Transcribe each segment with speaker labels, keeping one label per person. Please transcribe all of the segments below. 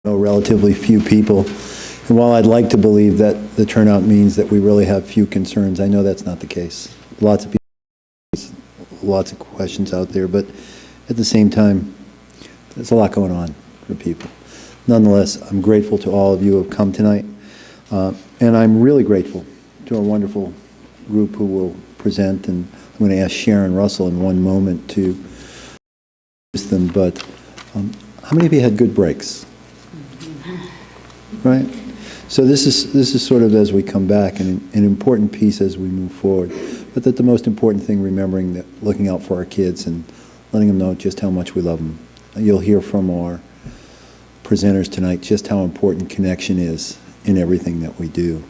Speaker 1: Relatively few people. And while I'd like to believe that the turnout means that we really have few concerns, I know that's not the case. Lots of people, lots of questions out there, but at the same time, there's a lot going on for people. Nonetheless, I'm grateful to all of you who have come tonight, and I'm really grateful to a wonderful group who will present, and I'm going to ask Sharon Russell in one moment to introduce them, but how many of you had good breaks? Right? So this is sort of, as we come back, an important piece as we move forward, but that the most important thing, remembering that looking out for our kids and letting them know just how much we love them. You'll hear from our presenters tonight just how important connection is in everything that we do.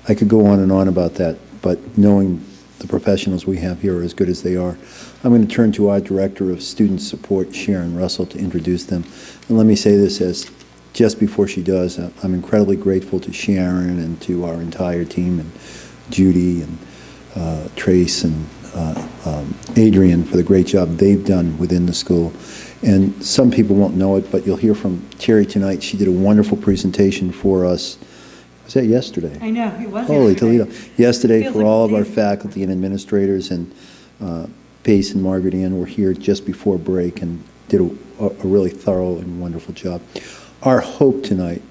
Speaker 1: I could go on and on about that, but knowing the professionals we have here are as good as they are, I'm going to turn to our Director of Student Support, Sharon Russell, to introduce them. And let me say this as just before she does, I'm incredibly grateful to Sharon and to our entire team, and Judy and Trace and Adrian for the great job they've done within the school. And some people won't know it, but you'll hear from Terry tonight. She did a wonderful presentation for us. Was that yesterday?
Speaker 2: I know, it was
Speaker 1: Holy
Speaker 2: yesterday.
Speaker 1: Toledo. Yesterday for
Speaker 2: like
Speaker 1: all of our faculty and administrators, and Pace and Margaret Ann were here just before break and did a really thorough and wonderful job. Our hope tonight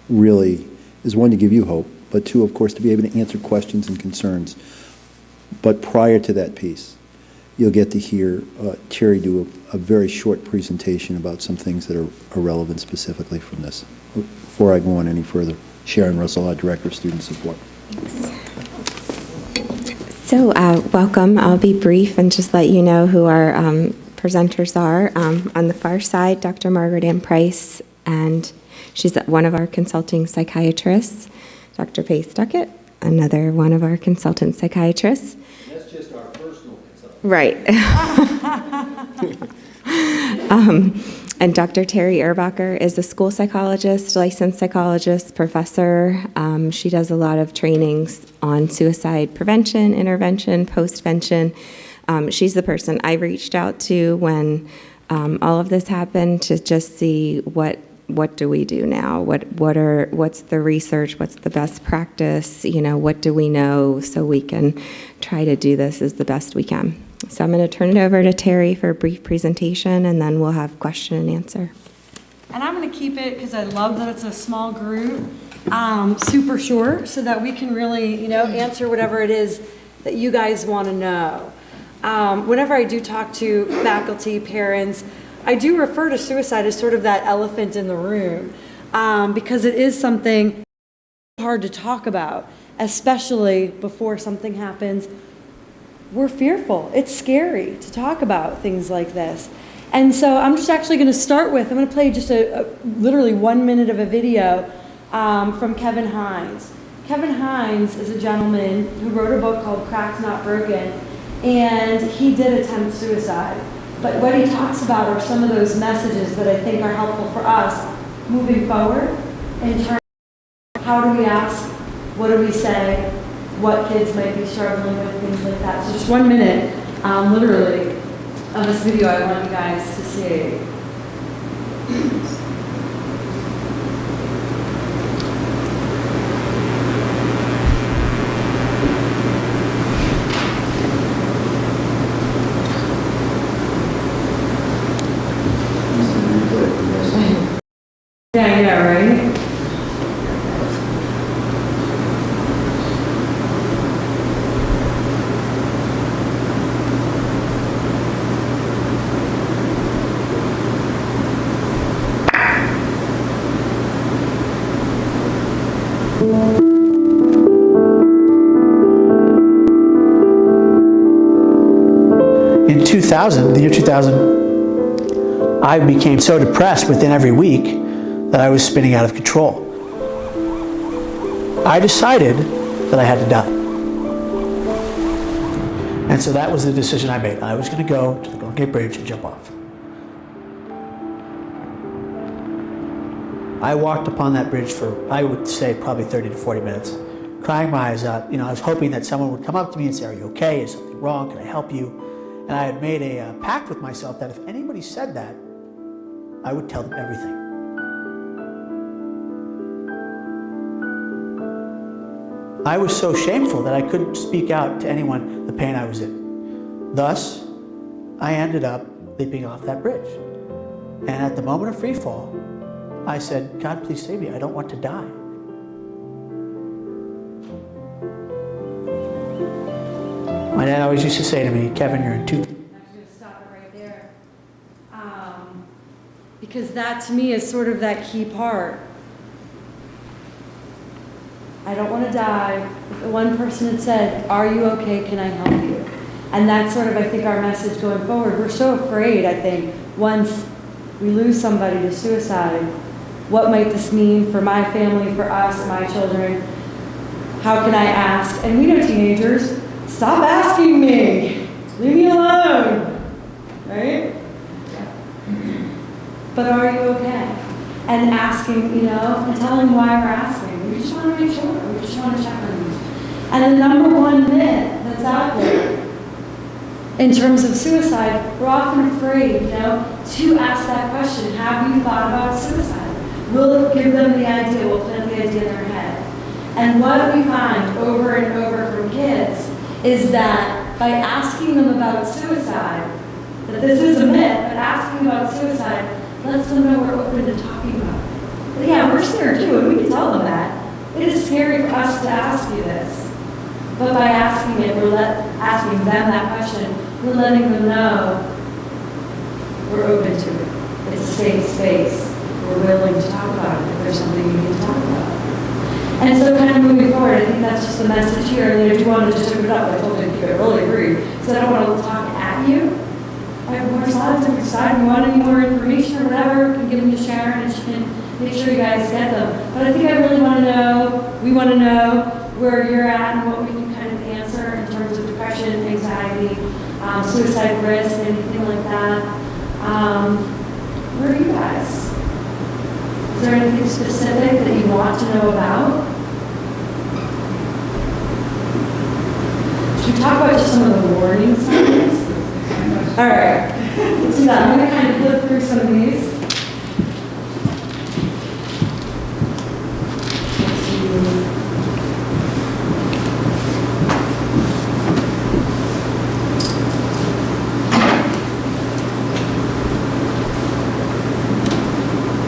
Speaker 1: really is, one, to give you hope, but two, of course, to be able to answer questions and concerns. But prior to that piece, you'll get to hear Terry do a very short presentation about some things that are relevant specifically from this. Before I go on any further, Sharon Russell, our Director of Student Support.
Speaker 3: So welcome. I'll be brief and just let you know who our presenters are. On the far side, Dr. Margaret Ann Price, and she's one of our consulting psychiatrists. Dr. Pace Duckett, another one of our consultant psychiatrists.
Speaker 1: That's just our personal consultant.
Speaker 3: Right. And Dr. Terry Erbacher is a school psychologist, licensed psychologist, professor. She does a lot of trainings on suicide prevention, intervention, postvention. She's the person I reached out to when all of this happened, to just see what do we do now? What's the research? What's the best practice? What do we know so we can try to do this as the best we can? So I'm going to turn it over to Terry for a brief presentation, and then we'll have question and answer.
Speaker 2: And I'm going to keep it, because I love that it's a small group, super short, so that we can really, answer whatever it is that you guys want to know. Whenever I do talk to faculty, parents, I do refer to suicide as sort of that elephant in the room, because it is something hard to talk about, especially before something happens. We're fearful. It's scary to talk about things like this. And so I'm just actually going to start with, I'm going to play just literally 1 minute of a video from Kevin Hines. Kevin Hines is a gentleman who wrote a book called Cracked Not Broken, and he did attempt suicide. But what he talks about are some of those messages that I think are helpful for us moving forward in terms of how do we ask, what do we say, what kids might be struggling with, things like that. So just 1 minute, literally, of this video I want you guys to see. Yeah, right?
Speaker 4: In the year 2000, I became so depressed within every week that I was spinning out of control. I decided that I had to die. And so that was the decision I made. I was going to go to the Golden Gate Bridge and jump off. I walked upon that bridge for, I would say, probably 30 to 40 minutes, crying my eyes out. I was hoping that someone would come up to me and say, "Are you okay? Is something wrong? Can I help you?" And I had made a pact with myself that if anybody said that, I would tell them everything. I was so shameful that I couldn't speak out to anyone the pain I was in. Thus, I ended up leaping off that bridge. And at the moment of free fall, I said, God, please save me. I don't want to die. My dad always used to say to me, Kevin, you're in too.
Speaker 2: I'm just going to stop it right there. Because that to me is sort of that key part. I don't want to die. If one person had said, are you okay? Can I help you? And that's sort of, I think, our message going forward. We're so afraid, I think, once we lose somebody to suicide, what might this mean for my family, for us, my children? How can I ask? And we know teenagers, stop asking me. Leave me alone. Right? But are you okay? And asking, and telling why we're asking. We just want to make sure. We just want to check on you. And the number one myth that's out there in terms of suicide, we're often afraid, to ask that question. Have you thought about suicide? We'll give them the idea. We'll plant the idea in their head. And what we find over and over from kids is that by asking them about suicide, that this is a myth, but asking about suicide lets them know we're open to talking about it. But yeah, we're scared too, and we can tell them that. It is scary for us to ask you this. But by asking it, asking them that question, we're letting them know we're open to it. It's a safe space. We're willing to talk about it if there's something you need to talk about. And so kind of moving forward, I think that's just the message here. And if you want to just open it up, I told you to keep it really brief. So I don't want to talk at you. I have more slides if you decide you want any more information or whatever, you can give them to Sharon and she can make sure you guys get them. But I think I really want to know, we want to know where you're at and what we can kind of answer in terms of depression, anxiety, suicide risk, anything like that. Where are you guys? Is there anything specific that you want to know about? Should we talk about just some of the warning signs? All right, let's do that. I'm going to kind of flip through some of these.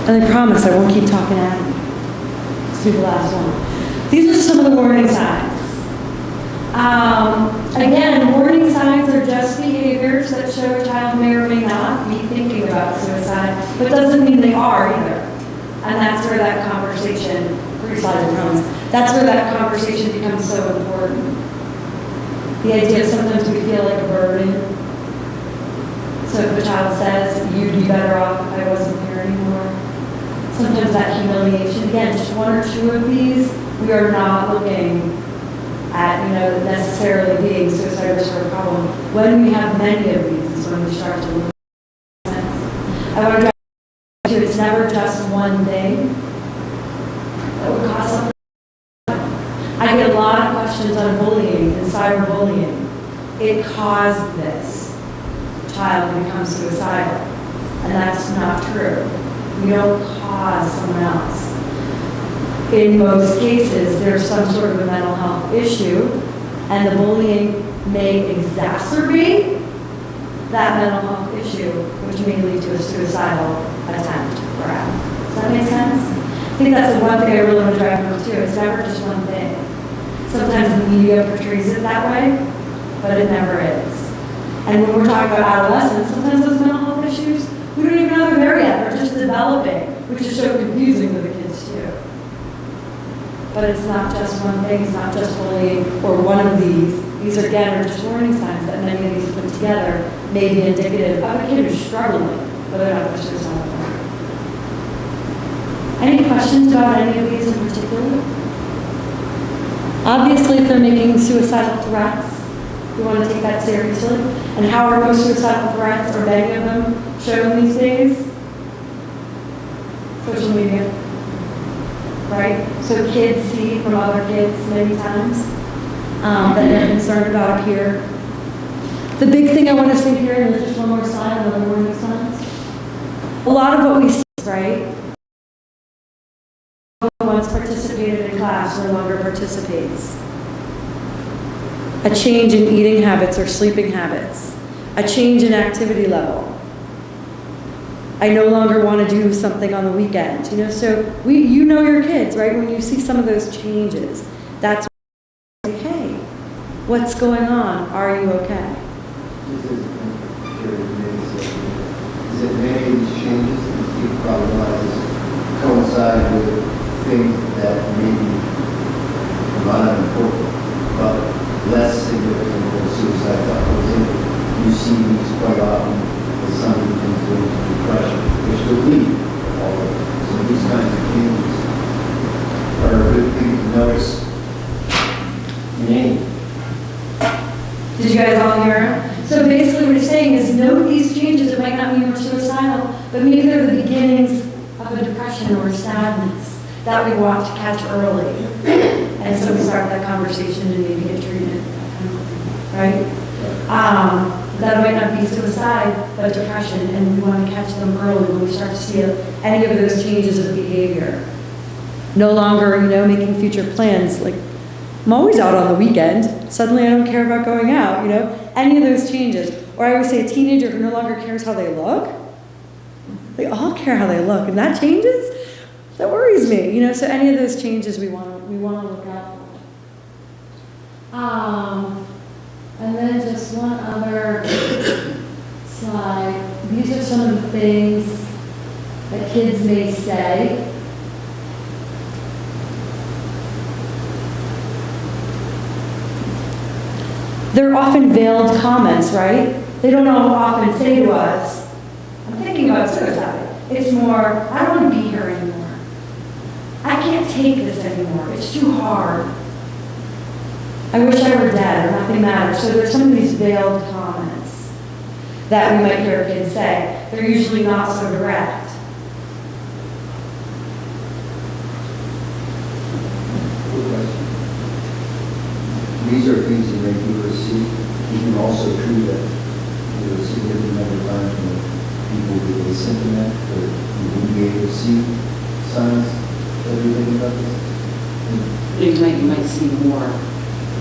Speaker 2: And I promise I won't keep talking at you. Let's do the last one. These are just some of the warning signs. Again, warning signs are just behaviors that show a child may or may not be thinking about suicide, but doesn't mean they are either. And that's where that conversation, that's where that conversation becomes so important. The idea of sometimes we feel like a burden. So if a child says, you'd be better off if I wasn't here anymore. Sometimes that humiliation, again, just one or two of these, we are not looking at, necessarily being suicide risk or a problem. When we have many of these is when we start to look at sense. I want to drive to it's never just one thing that would cause something. I get a lot of questions on bullying and cyberbullying. It caused this child to become suicidal. And that's not true. We don't cause someone else. In most cases, there's some sort of a mental health issue, and the bullying may exacerbate that mental health issue, which may lead to a suicidal attempt, perhaps. Does that make sense? I think that's the one thing I really want to drive home too. It's never just one thing. Sometimes the media portrays it that way, but it never is. And when we're talking about adolescents, sometimes those mental health issues, we don't even know they're there yet. They're just developing, which is so confusing to the kids too. But it's not just one thing, it's not just bullying or one of these. These are, again, are just warning signs that many of these put together may be indicative of a kid who's struggling, whether or not they're suicidal. Any questions about any of these in particular? Obviously, if they're making suicidal threats, we want to take that seriously. And how are most suicidal threats, or many of them, shown these days? Social media. Right? So kids see from other kids many times that they're concerned about up here. The big thing I want to say here, and there's just one more slide, another warning signs. A lot of what we see, right? Once participated in class no longer participates. A change in eating habits or sleeping habits. A change in activity level. I no longer want to do something on the weekend, so you know your kids, right? When you see some of those changes, that's when you say, hey, what's going on? Are you okay?
Speaker 5: Is it many of these changes that you probably realize coincide with things that may be not important, but less significant than suicide thought? You see these quite often with some of the things leading to depression, which will lead to all of it. So these kinds of changes are a good thing to notice in any.
Speaker 2: Did you guys all hear him? So basically what he's saying is note these changes. It might not mean we're suicidal, but maybe they're the beginnings of a depression or sadness that we want to catch early. And so we start that conversation and maybe get treated, right? That might not be suicide, but depression, and we want to catch them early when we start to see any of those changes of behavior. No longer, making future plans, like, I'm always out on the weekend, suddenly I don't care about going out, any of those changes. Or I always say a teenager who no longer cares how they look, they all care how they look, and that changes? That worries me, so any of those changes we want to look out for. And then just one other slide. These are some of the things that kids may say. They're often veiled comments, right? They don't often say to us, I'm thinking about suicide. It's more, I don't want to be here anymore. I can't take this anymore. It's too hard. I wish I were dead, or nothing matters. So there's some of these veiled comments that we might hear kids say. They're usually not so direct.
Speaker 5: These are things that make you see. You can also true that there are a significant number of times when people get asymptomatic, or you wouldn't be able to see signs of everything about this.
Speaker 6: You might see more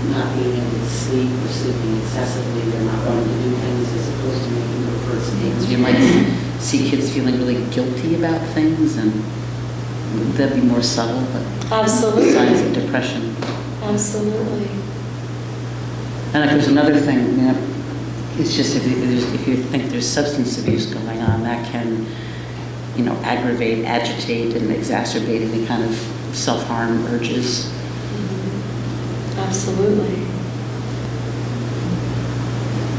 Speaker 6: not being able to sleep or sleeping excessively. They're not wanting to do things as opposed to making their first things. You might see kids feeling really guilty about things, and that'd be more subtle, but
Speaker 2: Absolutely.
Speaker 6: signs of depression.
Speaker 2: Absolutely.
Speaker 6: And there's another thing, it's just if you think there's substance abuse going on, that can, aggravate, agitate, and exacerbate any kind of self-harm urges.
Speaker 2: Absolutely.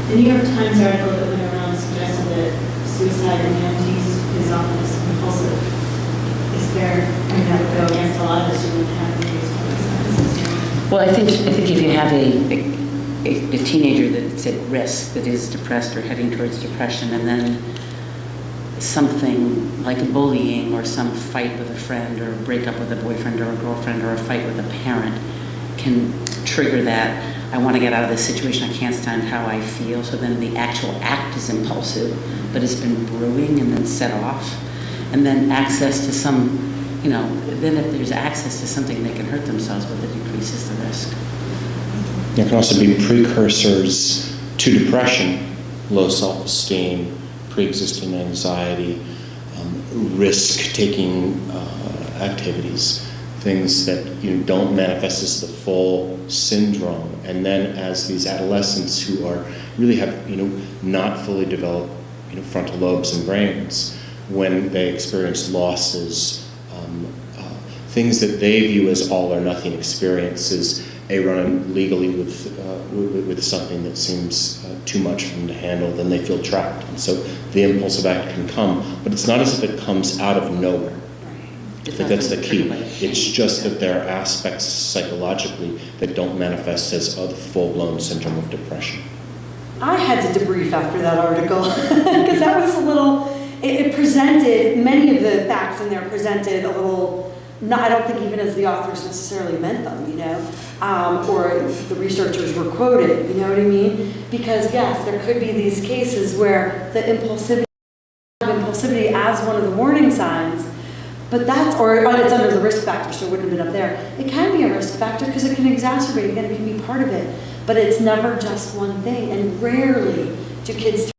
Speaker 7: The New York Times article that went around suggested that suicide in EMTs is often just compulsive. Is there, that would go against a lot of this, you wouldn't have these.
Speaker 6: Well, I think if you have a teenager that's at risk, that is depressed or heading towards depression, and then something like bullying or some fight with a friend or a breakup with a boyfriend or a girlfriend or a fight with a parent can trigger that, I want to get out of this situation, I can't stand how I feel. So then the actual act is impulsive, but it's been brewing and then set off. And then access to some, then if there's access to something they can hurt themselves with, it decreases the risk.
Speaker 8: There can also be precursors to depression, low self-esteem, pre-existing anxiety, risk-taking activities, things that don't manifest as the full syndrome. And then as these adolescents who are really have not fully developed frontal lobes and brains, when they experience losses, things that they view as all or nothing experiences, running legally with something that seems too much for them to handle, then they feel trapped. And so the impulsive act can come, but it's not as if it comes out of nowhere. I think that's the key. It's just that there are aspects psychologically that don't manifest as a full-blown syndrome of depression.
Speaker 2: I had to debrief after that article because that was a little, it presented, many of the facts in there presented a little, I don't think even as the authors necessarily meant them, or the researchers were quoted, you know what I mean? Because yes, there could be these cases where the impulsivity as one of the warning signs, But that's, or it's under the risk factor, so it wouldn't have been up there. It can be a risk factor because it can exacerbate, again, it can be part of it. But it's never just one thing, and rarely do kids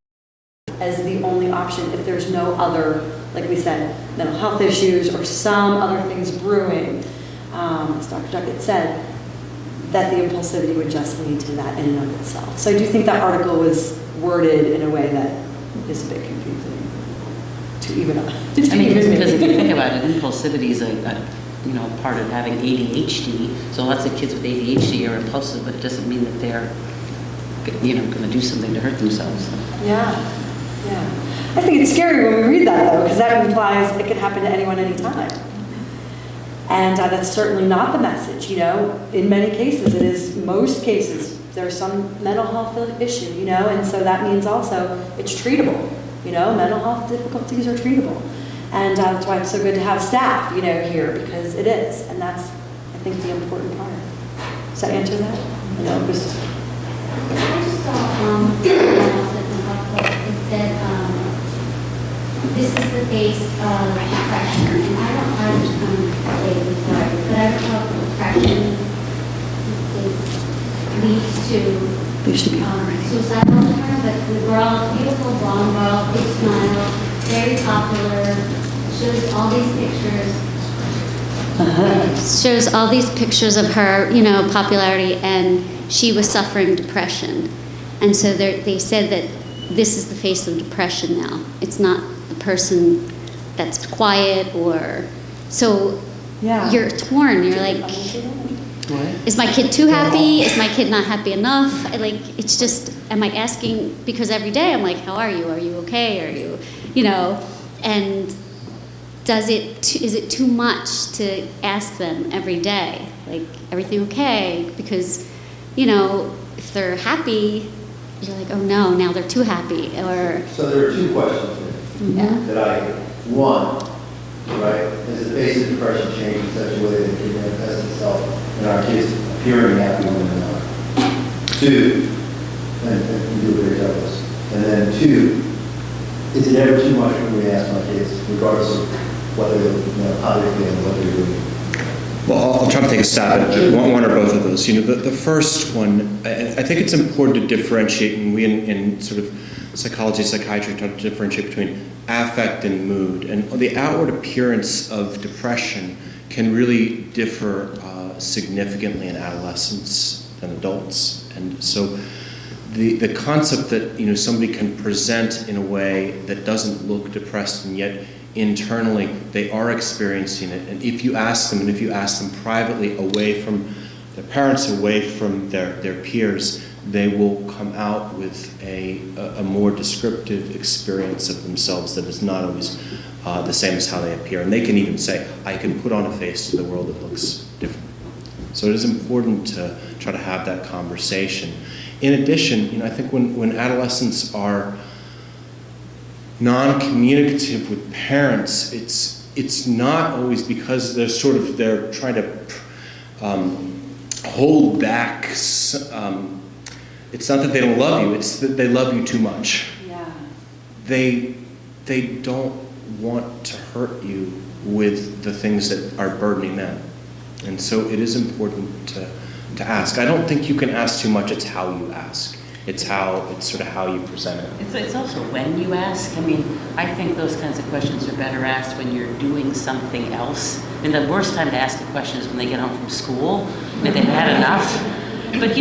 Speaker 2: as the only option if there's no other, like we said, mental health issues or some other things brewing. As Dr. Duckett said, that the impulsivity would just lead to that in and of itself. So I do think that article was worded in a way that is a bit confusing to even
Speaker 6: because if you think about it, impulsivity is a part of having ADHD. So lots of kids with ADHD are impulsive, but it doesn't mean that they're going to do something to hurt themselves.
Speaker 2: Yeah. I think it's scary when we read that though, because that implies it could happen to anyone, anytime. And that's certainly not the message. In many cases, it is. Most cases, there's some mental health issue. And so that means also it's treatable. Mental health difficulties are treatable. And that's why it's so good to have staff, here, because it is. And that's, I think, the important part. Does that answer that?
Speaker 9: I just saw, it said, this is the face of depression. And I don't have, sorry, but I don't know if depression leads to suicidal turn, but we're all beautiful blonde girl, big smile, very popular, shows all these pictures. Shows all these pictures of her, popularity, and she was suffering depression. And so they said that this is the face of depression now. It's not the person that's quiet or... So you're torn. You're like, is my kid too happy? Is my kid not happy enough? It's just, am I asking, because every day I'm like, how are you? Are you okay? Are you, and is it too much to ask them every day? Like, everything okay? Because, if they're happy, you're like, oh no, now they're too happy, or...
Speaker 5: So there are two questions here one, right, is the face of depression change in such a way that it can manifest itself in our kids appearing happy when they're not? Two, and you do a great job of this. And then two, is it ever too much when we ask my kids, regardless of what they're, how they're feeling, what they're doing?
Speaker 8: Well, I'll try to take a stab at one or both of those. The first one, I think it's important to differentiate, and we in sort of psychology, psychiatry, try to differentiate between affect and mood. And the outward appearance of depression can really differ significantly in adolescents than adults. And so the concept that somebody can present in a way that doesn't look depressed and yet internally they are experiencing it, and if you ask them privately, away from their parents, away from their peers, they will come out with a more descriptive experience of themselves that is not always the same as how they appear. And they can even say, I can put on a face to the world that looks different. So it is important to try to have that conversation. In addition, I think when adolescents are non-communicative with parents, it's not always because they're trying to hold back. It's not that they don't love you; it's that they love you too much.
Speaker 2: Yeah.
Speaker 8: They don't want to hurt you with the things that are burdening them, and so it is important to ask. I don't think you can ask too much. It's how you ask. It's sort of how you present it.
Speaker 6: It's also when you ask. I mean, I think those kinds of questions are better asked when you're doing something else. I mean, the worst time to ask a question is when they get home from school and they've had enough. But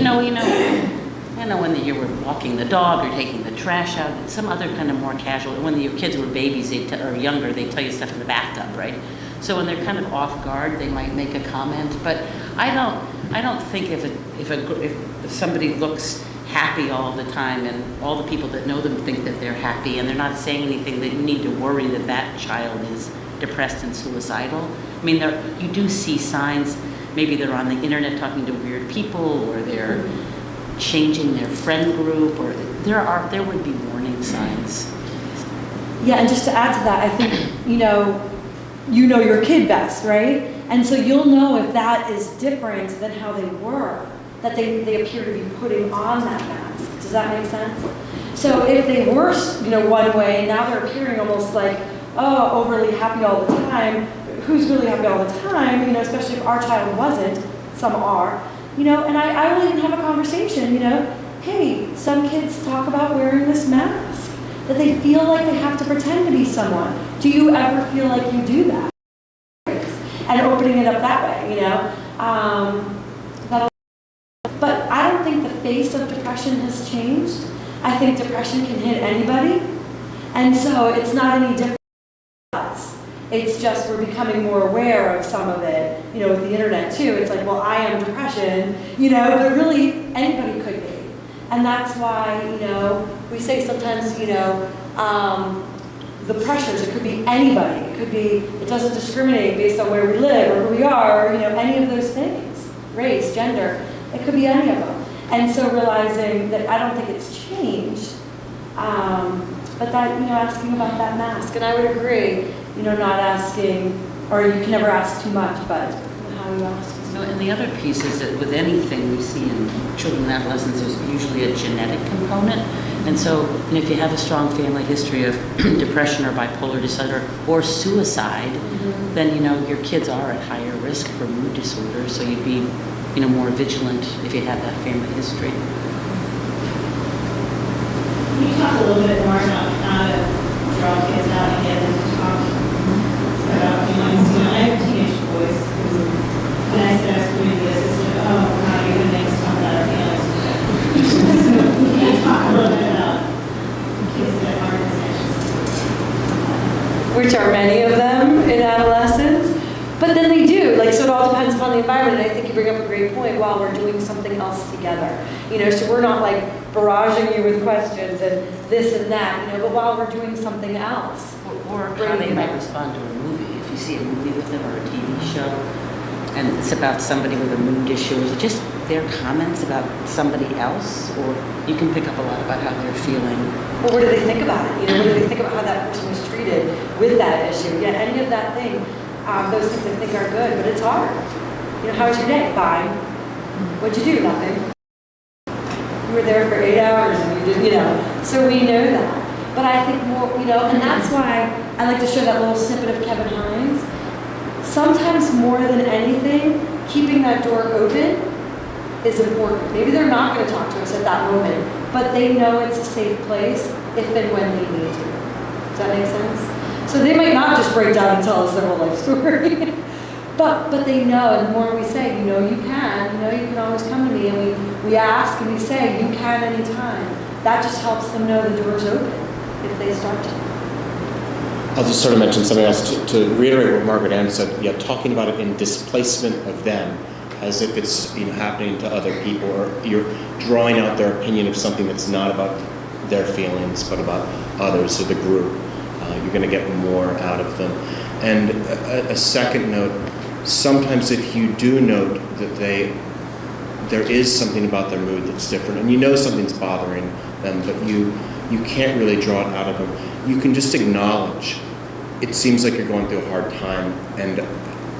Speaker 6: I know when you were walking the dog or taking the trash out, some other kind of more casual. When your kids were babies or younger, they tell you stuff in the bathtub, right? So when they're kind of off guard, they might make a comment. But I don't think if somebody looks happy all the time and all the people that know them think that they're happy and they're not saying anything, that you need to worry that child is depressed and suicidal. I mean, you do see signs. Maybe they're on the internet talking to weird people, or they're changing their friend group, or there would be warning signs.
Speaker 2: Yeah, and just to add to that, I think, you know your kid best, right? And so you'll know if that is different than how they were, that they appear to be putting on that mask. Does that make sense? So if they were, one way, now they're appearing almost like, overly happy all the time, who's really happy all the time, you know, especially if our child wasn't, some are, you know, and I will even have a conversation, you know, hey, some kids talk about wearing this mask, that they feel like they have to pretend to be someone. Do you ever feel like you do that? And opening it up that way, you know. But I don't think the face of depression has changed. I think depression can hit anybody. And so it's not any different for us. It's just we're becoming more aware of some of it, you know, with the internet too. It's like, well, I am depression, you know, but really anybody could be. And that's why, you know, we say sometimes, you know, the pressures, it could be anybody. It could be, it doesn't discriminate based on where we live or who we are, or, you know, any of those things. Race, gender, it could be any of them. And so realizing that I don't think it's changed, but that, you know, asking about that mask. And I would agree, you know, not asking, or you can never ask too much, but how you ask.
Speaker 6: No, and the other piece is that with anything we see in children and adolescents, there's usually a genetic component. And so, and if you have a strong family history of depression or bipolar disorder or suicide, then, you know, your kids are at higher risk for mood disorders. So you'd be, you know, more vigilant if you had that family history.
Speaker 7: Can you talk a little bit more about how to draw kids out and get them to talk about feelings? You know, I have teenage boys who, when I said I was going to be the assistant, oh, how are you going to make us talk about our feelings? So can you talk a little bit about kids that aren't as anxious?
Speaker 2: Which are many of them in adolescence. But then they do, like, so it all depends upon the environment. And I think you bring up a great point while we're doing something else together. You know, so we're not like barraging you with questions and this and that, you know, but while we're doing something else.
Speaker 6: Or how they might respond to a movie. If you see a movie with them or a TV show, and it's about somebody with a mood issue, is it just their comments about somebody else? Or you can pick up a lot about how they're feeling.
Speaker 2: Or what do they think about it? You know, what do they think about how that person was treated with that issue? Yeah, any of that thing. Those things I think are good, but it's hard. You know, how was your day? Fine. What'd you do? Nothing. You were there for 8 hours and you didn't, you know. So we know that. But I think more, you know, and that's why I like to show that little snippet of Kevin Hines. Sometimes more than anything, keeping that door open is important. Maybe they're not going to talk to us at that moment, but they know it's a safe place if and when they need to. Does that make sense? So they might not just break down and tell us their whole life story, but they know, and the more we say, you know, you can always come to me, and we ask and we say, you can anytime. That just helps them know the door's open if they start to.
Speaker 8: I'll just sort of mention something else to reiterate what Margaret Ann said. Yeah, talking about it in displacement of them, as if it's, you know, happening to other people, or you're drawing out their opinion of something that's not about their feelings, but about others or the group. You're going to get more out of them. And a second note, sometimes if you do note that there is something about their mood that's different, and you know something's bothering them, but you can't really draw it out of them, you can just acknowledge, it seems like you're going through a hard time, and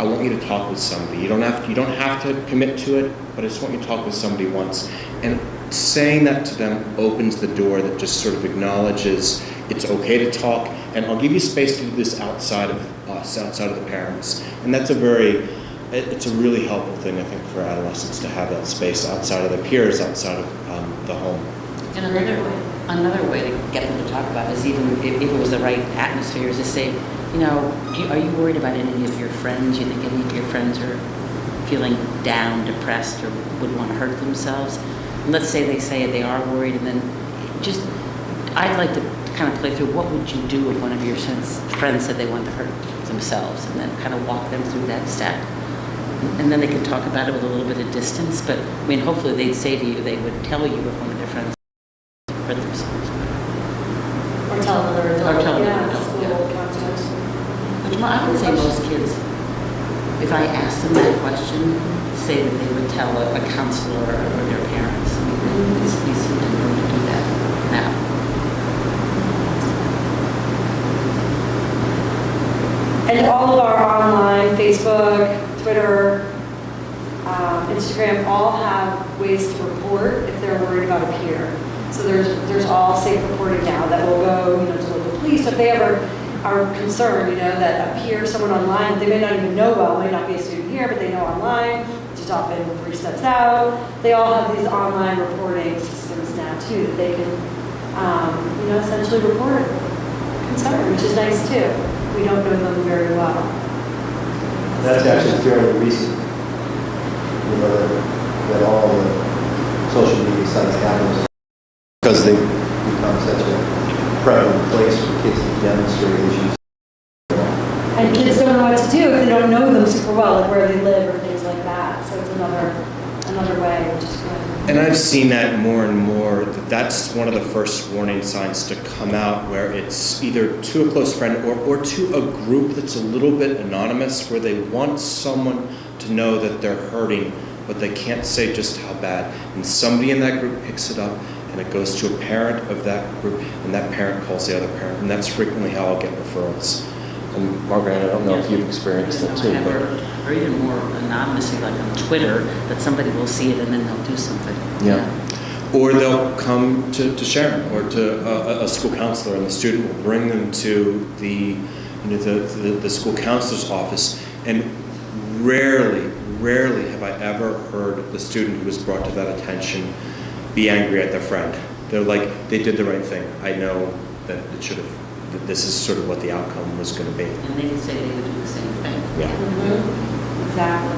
Speaker 8: I want you to talk with somebody. You don't have to commit to it, but I just want you to talk with somebody once. And saying that to them opens the door that just sort of acknowledges it's okay to talk, and I'll give you space to do this outside of us, outside of the parents. And that's it's a really helpful thing, I think, for adolescents to have that space outside of their peers, outside of the home.
Speaker 6: And another way to get them to talk about it is, even if it was the right atmosphere, is to say, you know, are you worried about any of your friends? You think any of your friends are feeling down, depressed, or would want to hurt themselves? And let's say they say they are worried, and then I'd like to kind of play through, what would you do if one of your friends said they wanted to hurt themselves, and then kind of walk them through that step. And then they can talk about it with a little bit of distance, but I mean, hopefully they'd say to you, they would tell you if one of their friends hurt themselves.
Speaker 2: Or tell another adult.
Speaker 6: Or tell another
Speaker 2: Yeah,
Speaker 6: adult,
Speaker 2: school
Speaker 6: yeah.
Speaker 2: context.
Speaker 6: Which I would say most kids, if I asked them that question, say that they would tell a counselor or their parents. I mean, they seem to know to do that now.
Speaker 2: And all of our online, Facebook, Twitter, Instagram, all have ways to report if they're worried about a peer. So there's all safe reporting now that will go, you know, to local police. So if they ever are concerned, that a peer, someone online, they may not even know well, may not be a student here, but they know online, which is often 3 steps out. They all have these online reporting systems now too, that they can, essentially report concern, which is nice too. We don't know them very well.
Speaker 5: That's actually fairly recent, that all the social media sites have those, because they've become such a prevalent place for kids to demonstrate issues.
Speaker 2: And kids don't know what to do if they don't know them super well, like where they live or things like that. So it's another way, which is good.
Speaker 8: And I've seen that more and more, that's one of the first warning signs to come out, where it's either to a close friend or to a group that's a little bit anonymous, where they want someone to know that they're hurting, but they can't say just how bad. And somebody in that group picks it up, and it goes to a parent of that group, and that parent calls the other parent, and that's frequently how I'll get referrals. And Margaret, I don't know if you've experienced that too, but...
Speaker 6: Or even more anonymously, like on Twitter, that somebody will see it and then they'll do something.
Speaker 8: Yeah. Or they'll come to Sharon or to a school counselor, and the student will bring them to the school counselor's office. And rarely have I ever heard the student who was brought to that attention be angry at their friend. They're like, they did the right thing. I know that it should have, that this is sort of what the outcome was going to be.
Speaker 6: And they can say they would do the same thing.
Speaker 8: Yeah.
Speaker 2: Mm-hmm. Exactly.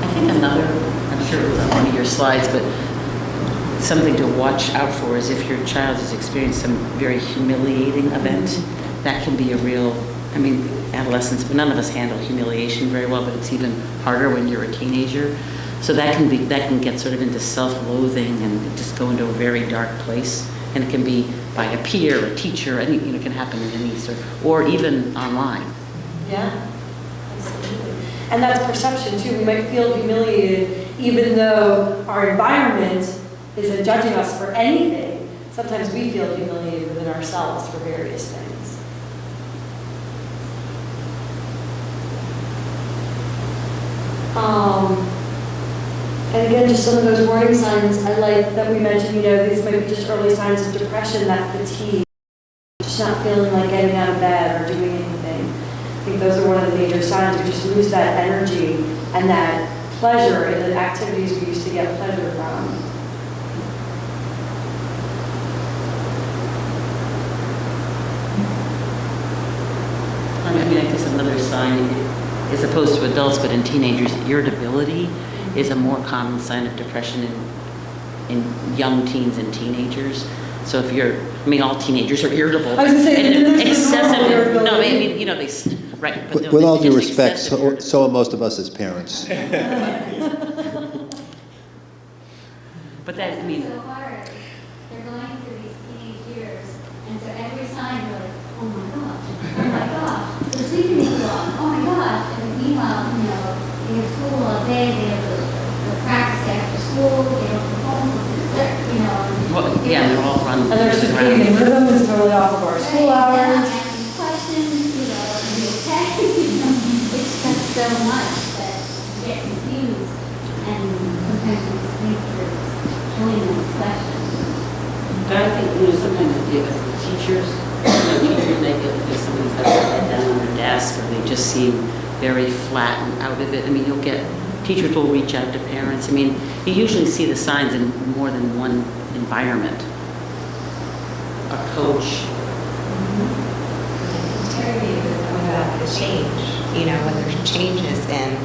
Speaker 6: I think I'm sure it was on one of your slides, but something to watch out for is if your child has experienced some very humiliating event, that can be a real, adolescents, but none of us handle humiliation very well, but it's even harder when you're a teenager. So that can get sort of into self-loathing and just go into a very dark place. And it can be by a peer, a teacher, it can happen in any sort, or even online.
Speaker 2: Yeah, absolutely. And that's perception too. We might feel humiliated even though our environment isn't judging us for anything. Sometimes we feel humiliated within ourselves for various things. And again, just some of those warning signs I like that we mentioned, these might be just early signs of depression, that fatigue, just not feeling like getting out of bed or doing anything. I think those are one of the major signs. We just lose that energy and that pleasure in the activities we used to get pleasure from.
Speaker 6: I guess another sign, as opposed to adults, but in teenagers, irritability is a more common sign of depression in young teens and teenagers. So if all teenagers are irritable.
Speaker 2: I was going to say,
Speaker 6: and
Speaker 2: this is normal irritability.
Speaker 6: right. But
Speaker 1: With all due
Speaker 6: just
Speaker 1: respect,
Speaker 6: excessive
Speaker 1: so are most of us as parents.
Speaker 6: But that,
Speaker 9: It's so hard. They're going through these teenage years, and so every sign you're like, oh my gosh, they're sleeping too long, oh my gosh. And meanwhile, they have school all day, they have the practice after school, they don't come home,
Speaker 6: they're all run.
Speaker 2: And their circadian rhythm is totally off of our school hours.
Speaker 9: Asking questions, are you okay? It's just so much that you get confused, and sometimes you just think you're killing those questions.
Speaker 6: But I think, sometimes as teachers, they feel like somebody's got their head down on their desk, or they just seem very flat and out of it. You'll get, teachers will reach out to parents. You usually see the signs in more than one environment. A coach.
Speaker 3: Terry about the change, when there's changes in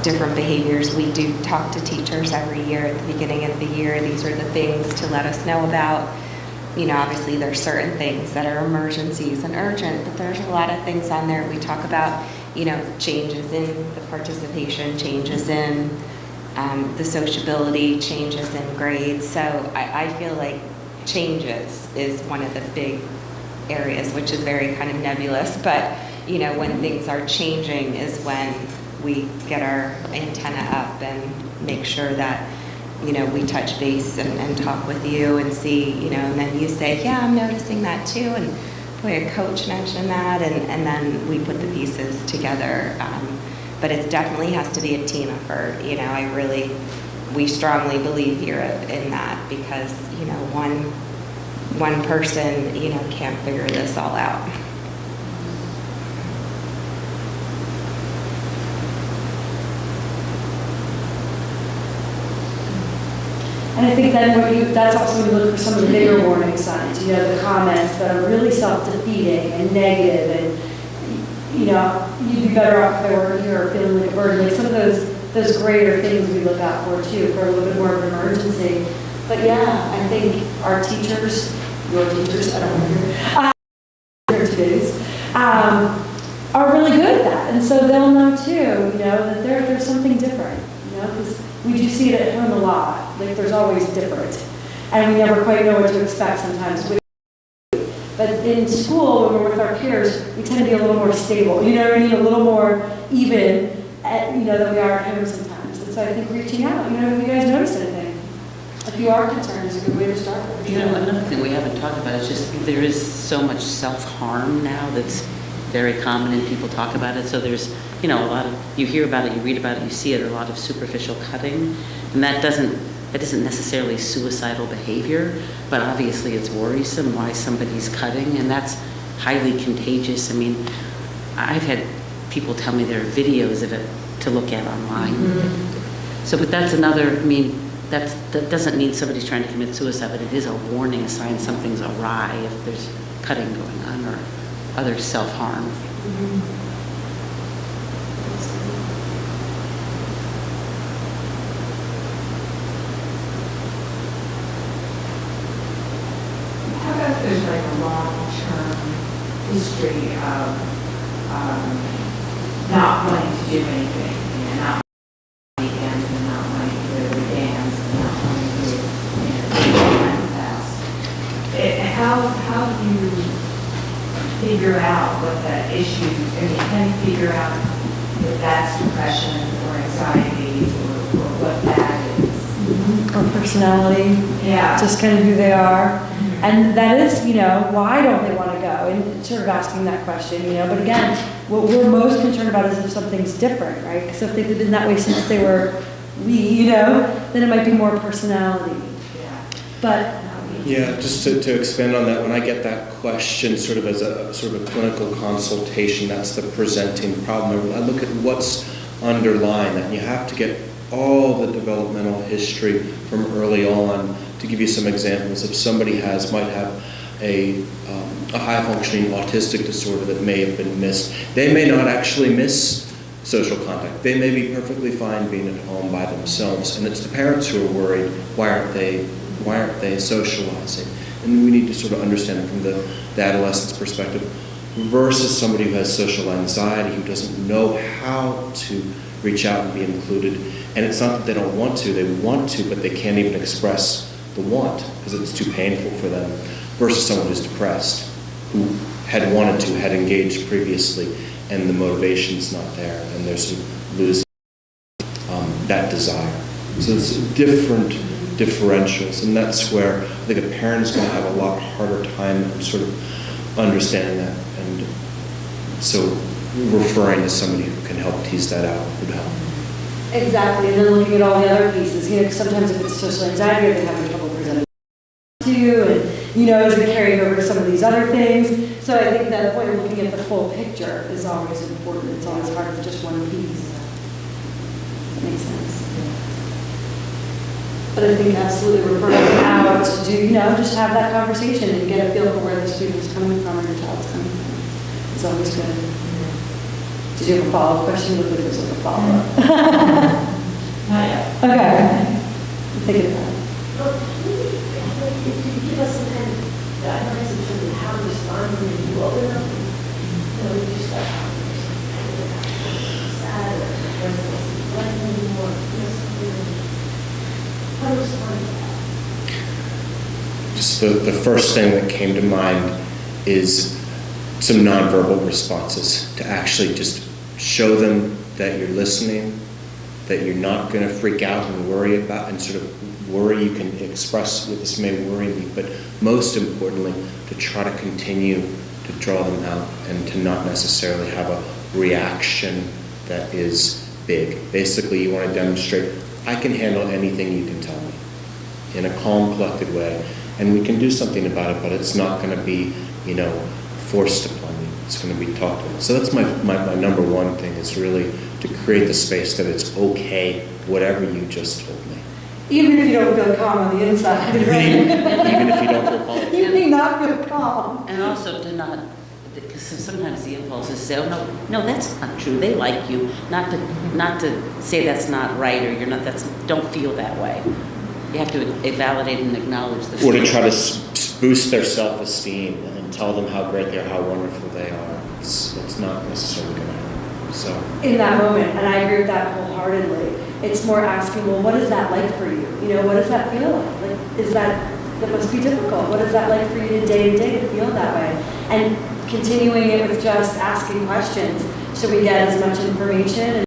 Speaker 3: different behaviors, we do talk to teachers every year at the beginning of the year. These are the things to let us know about. Obviously there's certain things that are emergencies and urgent, but there's a lot of things on there. We talk about, changes in the participation, changes in the sociability, changes in grades. So I feel like changes is one of the big areas, which is very kind of nebulous, but when things are changing is when we get our antenna up and make sure that we touch base and talk with you and see, and then you say, yeah, I'm noticing that too, and boy, a coach mentioned that, and then we put the pieces together. But it definitely has to be a team effort. We strongly believe here in that, because one person, can't figure this all out.
Speaker 2: And I think then that's also when you look for some of the bigger warning signs, the comments that are really self-defeating and negative, and, you'd be better off if they were here feeling like a burden. Like some of those greater things we look out for too, for a little bit more of an emergency. But yeah, I think our teachers, your teachers, I don't know here today's, are really good at that. And so they'll know too, that there's something different, because we do see it at home a lot. Like there's always different. And we never quite know what to expect sometimes. But in school, when we're with our peers, we tend to be a little more stable, a little more even, than we are at home sometimes. And so I think reaching out, if you guys notice anything, if you are concerned, is a good way to start.
Speaker 6: Another thing we haven't talked about is just there is so much self-harm now that's very common and people talk about it. So there's, a lot of, you hear about it, you read about it, you see it, a lot of superficial cutting. And that isn't necessarily suicidal behavior, but obviously it's worrisome why somebody's cutting, and that's highly contagious. I mean, I've had people tell me there are videos of it to look at online. Mm-hmm. So, but that's another, that doesn't mean somebody's trying to commit suicide, but it is a warning, a sign something's awry if there's cutting going on or other self-harm. Mm-hmm.
Speaker 10: There's like a long-term history of not wanting to do anything, not wanting to weekends and not wanting to go to dance and not wanting to plan fast. How do you figure out what that issue, can you figure out if that's depression or anxiety or what that is?
Speaker 2: Mm-hmm. Or personality.
Speaker 10: Yeah.
Speaker 2: Just kind of who they are. And that is, why don't they want to go? And sort of asking that question, But again, what we're most concerned about is if something's different, right? Because if they've been that way since they were then it might be more personality.
Speaker 10: Yeah.
Speaker 2: But
Speaker 8: yeah, just to expand on that, when I get that question sort of as a clinical consultation, that's the presenting problem. I look at what's underlying that, and you have to get all the developmental history from early on. To give you some examples, if somebody might have a high-functioning autistic disorder that may have been missed, they may not actually miss social contact. They may be perfectly fine being at home by themselves, and it's the parents who are worried. Why aren't they socializing? And we need to sort of understand it from the adolescent's perspective, versus somebody who has social anxiety, who doesn't know how to reach out and be included. And it's not that they don't want to; they want to, but they can't even express the want because it's too painful for them, versus someone who's depressed, who had wanted to, had engaged previously, and the motivation's not there, and there's losing that desire. So it's different differentials, and that's where I think a parent is going to have a lot harder time sort of understanding that, and so referring to somebody who can help tease that out would help.
Speaker 2: exactly, and then looking at all the other pieces, because sometimes if it's social anxiety, they're having trouble presenting to, and is it carrying over to some of these other things? So I think that point of looking at the full picture is always important. It's always part of just one piece. That makes sense. But I think absolutely referring out to, just have that conversation and get a feel for where the student's coming from or your child's coming from. It's always good. Did you have a follow-up question? Look like there's like a follow-up.
Speaker 10: Not yet.
Speaker 2: Okay. Think about it.
Speaker 11: If you could give us some kind of guidelines in terms of how to respond when you open up, you just like sad or something anymore, how to respond to that?
Speaker 8: Just the first thing that came to mind is some nonverbal responses, to actually just show them that you're listening, that you're not going to freak out and worry about, and sort of worry. You can express what this may worry me, but most importantly, to try to continue to draw them out and to not necessarily have a reaction that is big. Basically, you want to demonstrate, I can handle anything you can tell me in a calm, collected way, and we can do something about it, but it's not going to be, forced upon you. It's going to be talked about. So that's my number one thing, is really to create the space that it's okay, whatever you just told me.
Speaker 2: Even if you don't feel calm on the inside.
Speaker 8: Even if you don't feel calm.
Speaker 2: You may not feel calm.
Speaker 6: And also to not, because sometimes the impulse is to say, oh, no, that's not true. They like you. Not to say that's not right, or don't feel that way. You have to validate and acknowledge the
Speaker 8: Or to
Speaker 6: feeling.
Speaker 8: try to boost their self-esteem and tell them how great they are, how wonderful they are. It's not necessarily going to happen. So
Speaker 2: In that moment, and I agree with that wholeheartedly. It's more asking, well, what is that like for you? What does that feel like? That must be difficult. What is that like for you day to day to feel that way? And continuing it with just asking questions so we get as much information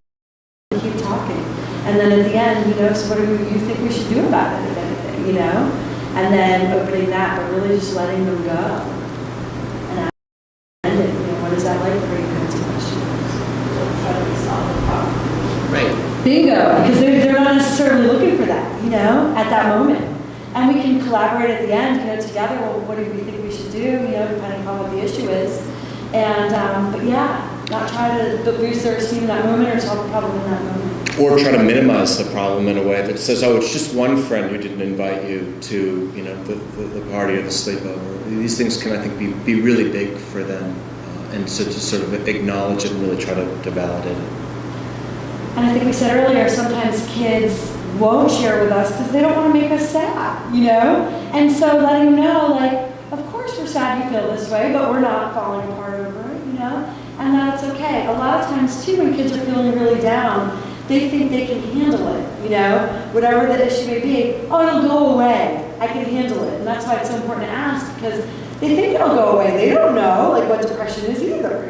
Speaker 2: and keep talking. And then at the end, so what do you think we should do about it, if anything, And then opening that, but really just letting them go. And asking, what is that like for you? Kinds of questions. Don't try to solve the problem.
Speaker 6: Right.
Speaker 2: Bingo, because they're not necessarily looking for that, at that moment. And we can collaborate at the end, together, well, what do we think we should do, depending on what the issue is. And, but yeah, not try to boost their esteem in that moment or solve the problem in that moment.
Speaker 8: or try to minimize the problem in a way that says, oh, it's just one friend who didn't invite you to, the party or the sleepover. These things can, I think, be really big for them, and so to sort of acknowledge it and really try to validate it.
Speaker 2: And I think we said earlier, sometimes kids won't share with us because they don't want to make us sad, And so letting them know, of course we're sad you feel this way, but we're not falling apart over it, And that's okay. A lot of times, too, when kids are feeling really down, they think they can handle it, Whatever the issue may be, oh, it'll go away. I can handle it. And that's why it's so important to ask, because they think it'll go away. They don't know, what depression is either,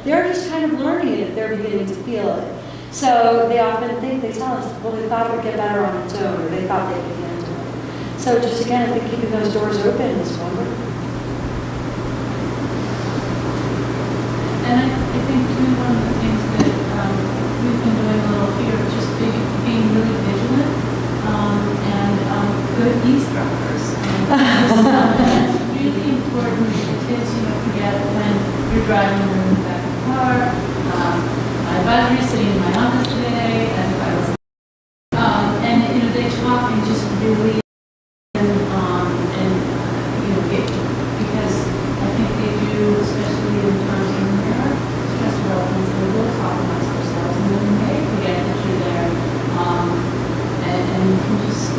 Speaker 2: They're just kind of learning it if they're beginning to feel it. So they often think, they tell us, well, they thought it would get better on its own, or they thought they could handle it. So just again, I think keeping those doors open is wonderful.
Speaker 7: And I think too, one of the things that we've been doing a little here is just being really vigilant and good eavesdroppers. And it's really important that kids, forget when you're driving them in the back of the car. My advisory sitting in my office today, and if I was, and they talk and just really, because I think they do, especially in times when they're stress development, they will talk amongst themselves, and then they forget that you're there, and you can just,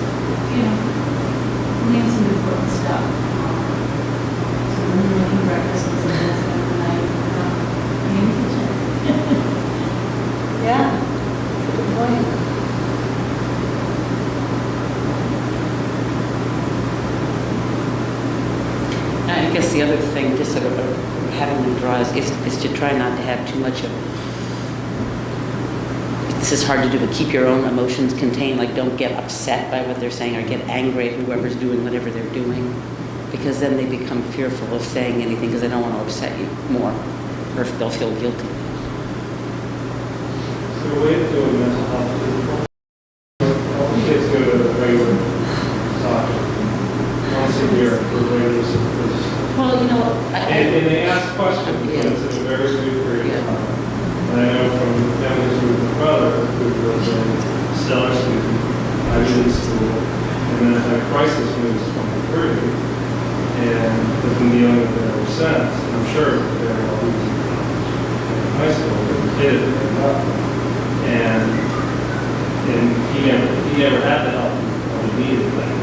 Speaker 7: learn some important stuff. So when you're making breakfast and something that's at night, be in the kitchen.
Speaker 2: Yeah, that's a good point.
Speaker 6: I guess the other thing, just sort of having them draw is to try not to have too much of, this is hard to do, but keep your own emotions contained, don't get upset by what they're saying or get angry at whoever's doing whatever they're doing, because then they become fearful of saying anything because they don't want to upset you more, or if they'll feel guilty.
Speaker 12: So a way to do a mental health physical. All kids go to a regular doctor once a year for regular supervision.
Speaker 6: Well,
Speaker 12: And they ask questions, but it's in a very brief period of time. And I know from families with my brother, who was a stellar student, Ivy League school, and then had a crisis when he was 23, and has been dealing with it ever since. And I'm sure they're all losing in high school, but the kid ended up. And he never had the help when he needed that.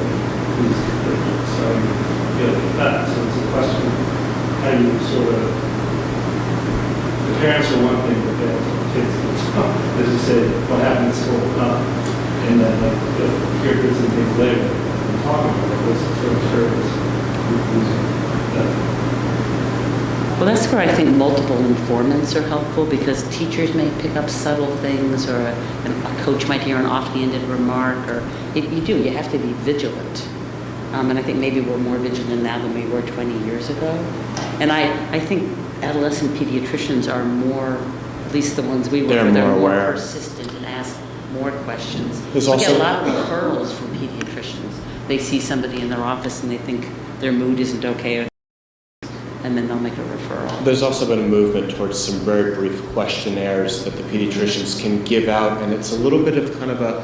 Speaker 12: So you feel like that. So it's a question of how you sort of, the parents are one thing, but the kids, as you say, what happened at school, and then you'll hear bits and things later and talk about it. This sort of service.
Speaker 6: Well, that's where I think multiple informants are helpful, because teachers may pick up subtle things, or a coach might hear an offhanded remark, or you have to be vigilant. And I think maybe we're more vigilant now than we were 20 years ago. And I think adolescent pediatricians are more, at least the ones we work with, they're more persistent and ask more questions. We get a lot of referrals from pediatricians, they see somebody in their office and they think their mood isn't okay, and then they'll make a referral.
Speaker 8: There's also been a movement towards some very brief questionnaires that the pediatricians can give out, and it's a little bit of kind of a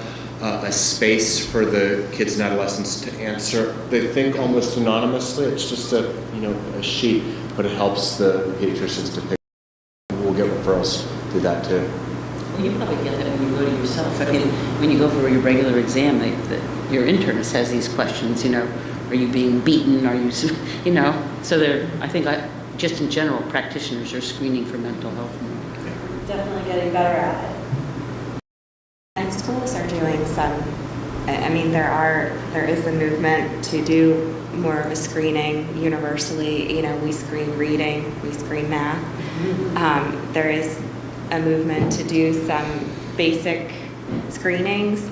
Speaker 8: space for the kids and adolescents to answer. They think almost anonymously. It's just a sheet, but it helps the pediatricians to pick. We'll get referrals through that too.
Speaker 6: Well, you probably get that when you go to yourself. I mean, when you go for your regular exam, your internist has these questions, are you being beaten? Are you, so I think just in general, practitioners are screening for mental health more.
Speaker 2: Definitely getting better at it.
Speaker 3: And schools are doing some, there is a movement to do more of a screening universally. We screen reading, we screen math. There is a movement to do some basic screenings.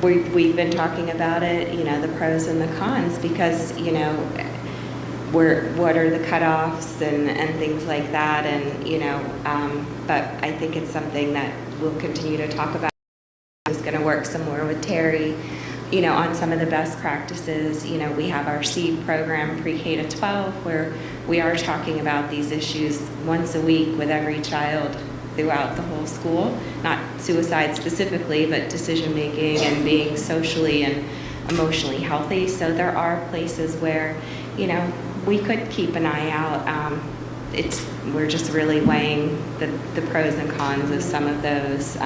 Speaker 3: We've been talking about it, the pros and the cons, because, what are the cutoffs and things like that, and, but I think it's something that we'll continue to talk about. I'm just going to work some more with Terry, on some of the best practices. We have our SEED program, pre-K to 12, where we are talking about these issues once a week with every child throughout the whole school, not suicide specifically, but decision making and being socially and emotionally healthy. So there are places where, we could keep an eye out. We're just really weighing the pros and cons of some of those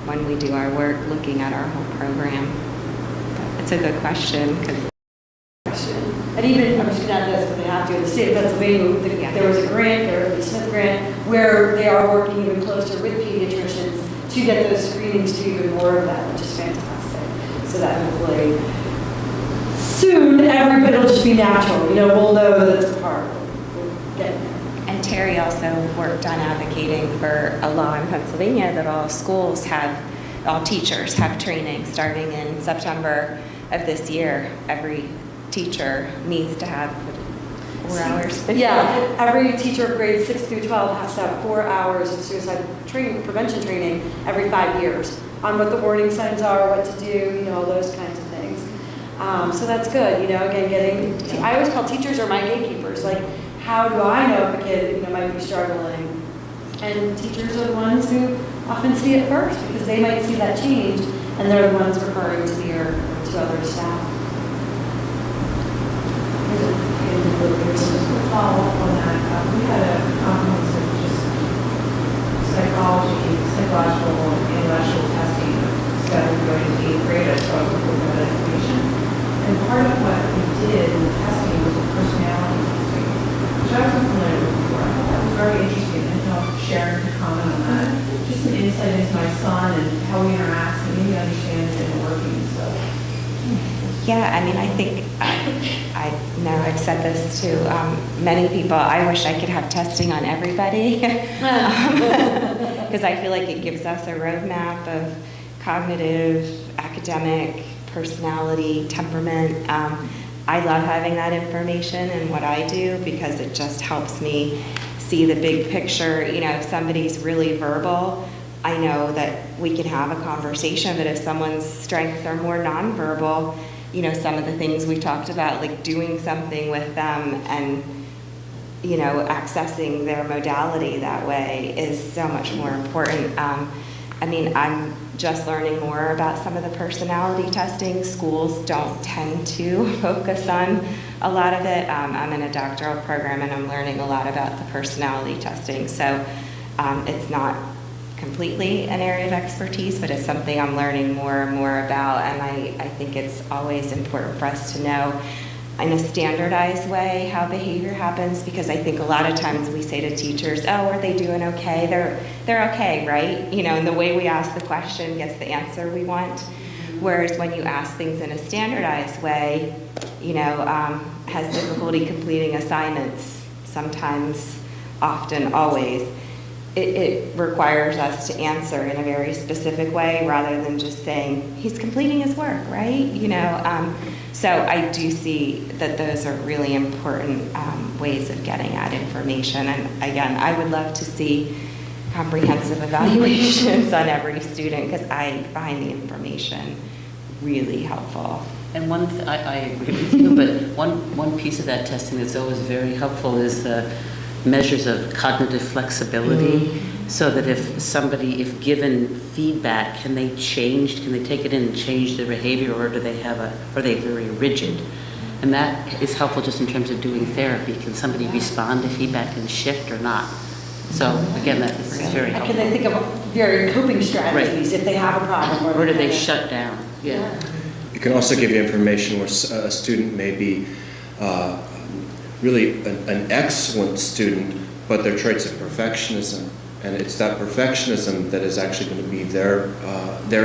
Speaker 3: when we do our work, looking at our whole program. But it's a good question.
Speaker 2: And even, I'm just going to add this, but they have to, in the state of Pennsylvania, there was a grant, the Smith grant, where they are working even closer with pediatricians to get those screenings to even more of that, which is fantastic. So that hopefully soon every bit will just be natural. We'll know that it's a part. We'll get there.
Speaker 3: And Terry also worked on advocating for a law in Pennsylvania that all teachers have training starting in September of this year. Every teacher needs to have 4 hours.
Speaker 2: Yeah, every teacher of grades 6 through 12 has to have 4 hours of suicide prevention training every 5 years on what the warning signs are, what to do, all those kinds of things. So that's good, again, I always call teachers are my gatekeepers. Like, how do I know if a kid, might be struggling? And teachers are the ones who often see it first, because they might see that change, and they're the ones referring to other staff.
Speaker 10: To follow up on that, we had a comprehensive psychological and intellectual testing of 7th grade and 8th grade at Charles Board Education. And part of what we did in the testing was a personality testing, which I wasn't familiar with before. I thought that was very interesting. I don't know if Sharon could comment on that. Just an insight into my son and how we interact and maybe understand it and working. So.
Speaker 3: Yeah, I think I know I've said this to many people. I wish I could have testing on everybody, because I feel like it gives us a roadmap of cognitive, academic, personality, temperament. I love having that information in what I do, because it just helps me see the big picture. If somebody's really verbal, I know that we can have a conversation, but if someone's strengths are more nonverbal, some of the things we talked about, like doing something with them and, accessing their modality that way is so much more important. I'm just learning more about some of the personality testing. Schools don't tend to focus on a lot of it. I'm in a doctoral program and I'm learning a lot about the personality testing. So it's not completely an area of expertise, but it's something I'm learning more and more about, and I think it's always important for us to know in a standardized way how behavior happens, because I think a lot of times we say to teachers, oh, are they doing okay? They're okay, right? And the way we ask the question gets the answer we want, whereas when you ask things in a standardized way, has difficulty completing assignments, sometimes, often, always. It requires us to answer in a very specific way rather than just saying, he's completing his work, right? So I do see that those are really important ways of getting at information. And again, I would love to see comprehensive evaluations on every student, because I find the information really helpful.
Speaker 6: And I agree with you, but one piece of that testing that's always very helpful is the measures of cognitive flexibility, so that if given feedback, can they take it in and change their behavior, or are they very rigid? And that is helpful just in terms of doing therapy. Can somebody respond to feedback and shift or not? So again, that is very helpful.
Speaker 2: Can they think of very coping strategies if they have a problem?
Speaker 6: Or do they shut down? Yeah.
Speaker 8: It can also give you information where a student may be really an excellent student, but their traits of perfectionism. And it's that perfectionism that is actually going to be their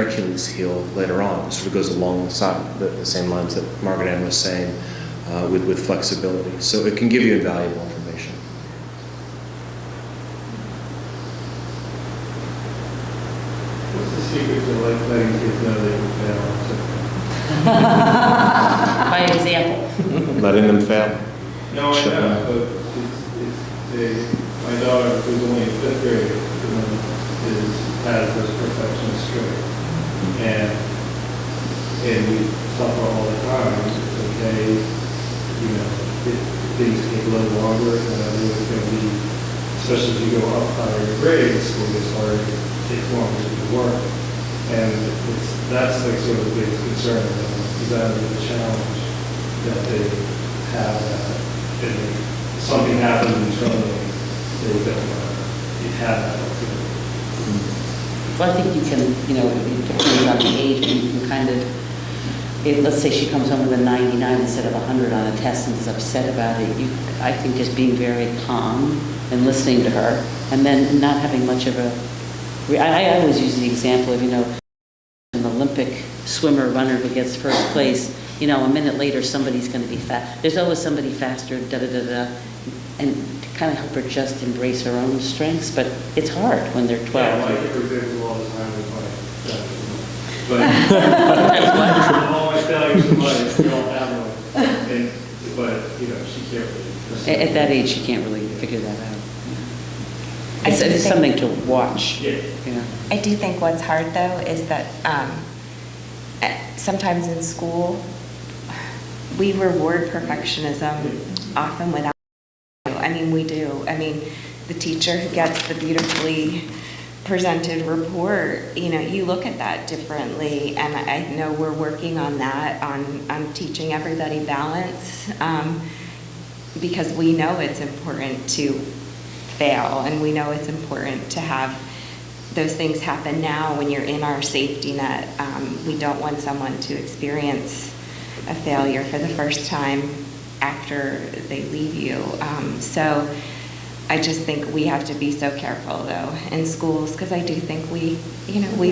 Speaker 8: Achilles heel later on. It sort of goes alongside the same lines that Margaret Ann was saying with flexibility. So it can give you invaluable information.
Speaker 12: What's the secret to letting kids know they can fail?
Speaker 6: By example.
Speaker 8: Letting them fail.
Speaker 12: No, I
Speaker 8: Sure.
Speaker 12: know, but my daughter, who's only in 5th grade, has this perfectionist trait. And we tell her all the time, it's okay, things take a little longer, and it's going to be, especially as you go up higher in grades, school gets harder, it takes longer to do work. And that's like sort of the biggest concern, is that the challenge that they have that if something happens internally, they don't have that opportunity.
Speaker 6: Well, I think you can, it depends on the age, but you can kind of, let's say she comes home with a 99 instead of 100 on a test and is upset about it. I think just being very calm and listening to her, and then not having much of a, I always use the example of, an Olympic swimmer, runner who gets first place, a minute later somebody's going to be fast. There's always somebody faster, da-da-da-da, and to kind of help her just embrace her own strengths, but it's hard when they're 12.
Speaker 12: Yeah, like, for example, all the time with but all my failures in life, we all have one. But, she can't really.
Speaker 6: At that age, she can't really figure that out. It's something to watch.
Speaker 12: Yeah.
Speaker 3: I do think what's hard, though, is that sometimes in school, we reward perfectionism often without. We do. The teacher who gets the beautifully presented report, you look at that differently, and I know we're working on that, on teaching everybody balance, because we know it's important to fail, and we know it's important to have those things happen now when you're in our safety net. We don't want someone to experience a failure for the first time after they leave you. So I just think we have to be so careful, though, in schools, because I do think we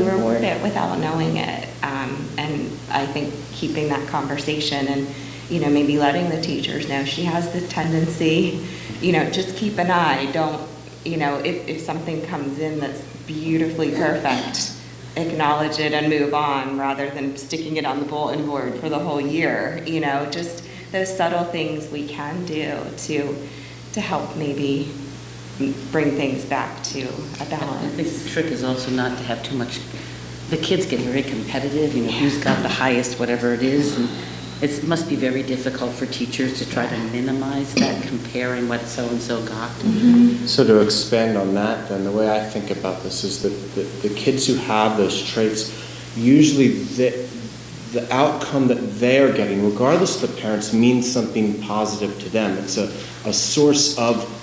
Speaker 3: reward it without knowing it. And I think keeping that conversation and, maybe letting the teachers know she has this tendency, just keep an eye. Don't, if something comes in that's beautifully perfect, acknowledge it and move on rather than sticking it on the bulletin board for the whole year. Just those subtle things we can do to help maybe bring things back to a balance.
Speaker 6: I think the trick is also not to have too much. The kids get very competitive, who's got the highest whatever it is, and it must be very difficult for teachers to try to minimize that, comparing what so-and-so got.
Speaker 3: Mm-hmm.
Speaker 8: So to expand on that, then, the way I think about this is that the kids who have those traits, usually the outcome that they're getting, regardless of the parents, means something positive to them. It's a source of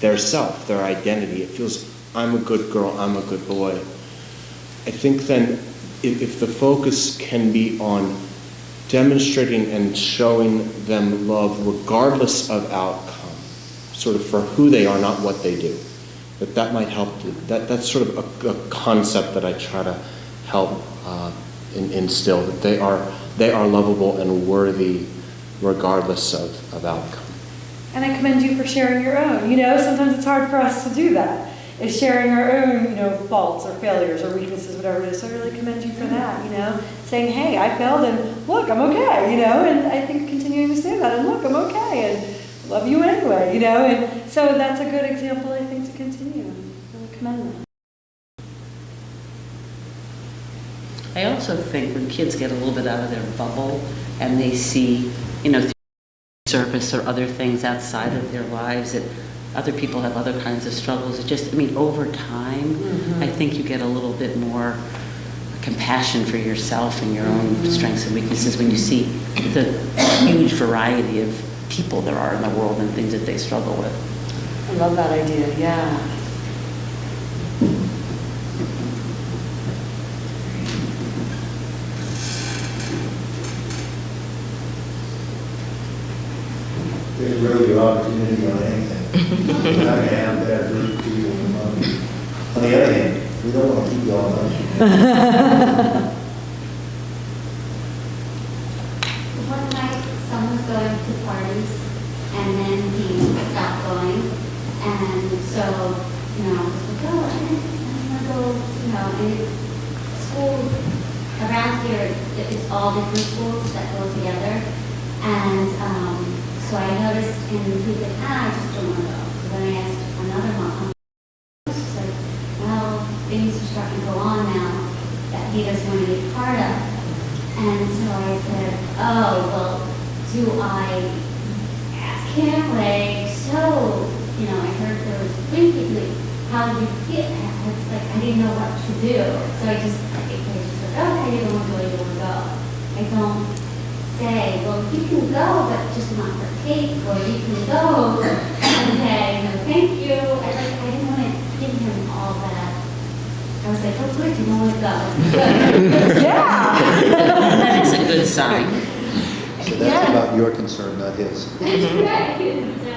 Speaker 8: their self, their identity. It feels, I'm a good girl, I'm a good boy. I think then if the focus can be on demonstrating and showing them love regardless of outcome, sort of for who they are, not what they do, that might help. That's sort of a concept that I try to help instill, that they are lovable and worthy regardless of outcome.
Speaker 2: And I commend you for sharing your own. Sometimes it's hard for us to do that, is sharing our own, faults or failures or weaknesses, whatever it is. So I really commend you for that, saying, hey, I failed and look, I'm okay, and I think continuing to say that and look, I'm okay and love you anyway, and so that's a good example, I think, to continue. I really commend that.
Speaker 6: I also think when kids get a little bit out of their bubble and they see, you know, through service or other things outside of their lives that other people have other kinds of struggles, it just, I mean, over time, I think you get a little bit more compassion for yourself and your own strengths and weaknesses when you see the huge variety of people there are in the world and things that they struggle with.
Speaker 2: I love that idea, yeah.
Speaker 5: There's really your opportunity on anything. You're not gonna have that group of people in the month. On the other hand, we don't want to keep you all night.
Speaker 9: One night, someone's going to parties, and then he stopped going, and so, you know, I was like, oh, I want to go, you know, and it's schools around here, it's all different schools that go together, and so I noticed, and he said, I just don't want to go. So then I asked another mom, she's like, well, things are starting to go on now that he doesn't want to be part of. And so I said, oh, well, do I ask him, like, so, you know, I heard there was drinking, like, how did you feel? It's like, I didn't know what to do. So I just said, okay, you don't want to go, you don't want to go. I don't say, well, you can go, but just not for cake, or you can go and say, no, thank you. I didn't want to give him all that. I was like, oh, good, you don't want to go.
Speaker 6: That is a good sign.
Speaker 1: So that's about your concern, not his.
Speaker 9: Right. So I didn't know.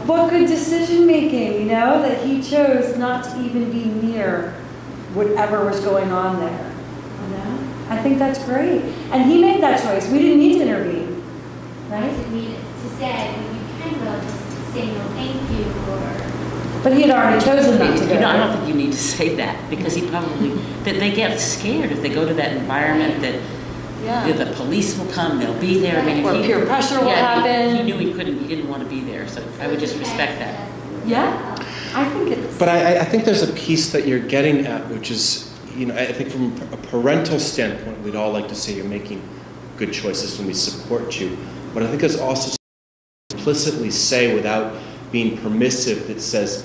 Speaker 2: What good decision making, you know, that he chose not to even be near whatever was going on there. You know, I think that's great, and he made that choice. We didn't need to intervene,
Speaker 9: I
Speaker 2: right?
Speaker 9: didn't need to say, well, you can go, just say no, thank you, or.
Speaker 2: But he had already chosen not to go.
Speaker 6: You know, I don't think you need to say that because he probably, that they get scared if they go to that environment that the police will come, they'll be there. I mean, if
Speaker 2: Or
Speaker 6: he-
Speaker 2: peer pressure will
Speaker 6: yeah,
Speaker 2: happen.
Speaker 6: He knew he didn't want to be there, so I would just respect that.
Speaker 2: Yeah, I think it's.
Speaker 8: But I think there's a piece that you're getting at, which is, you know, I think from a parental standpoint, we'd all like to say you're making good choices and we support you. But I think there's also implicitly say without being permissive that says,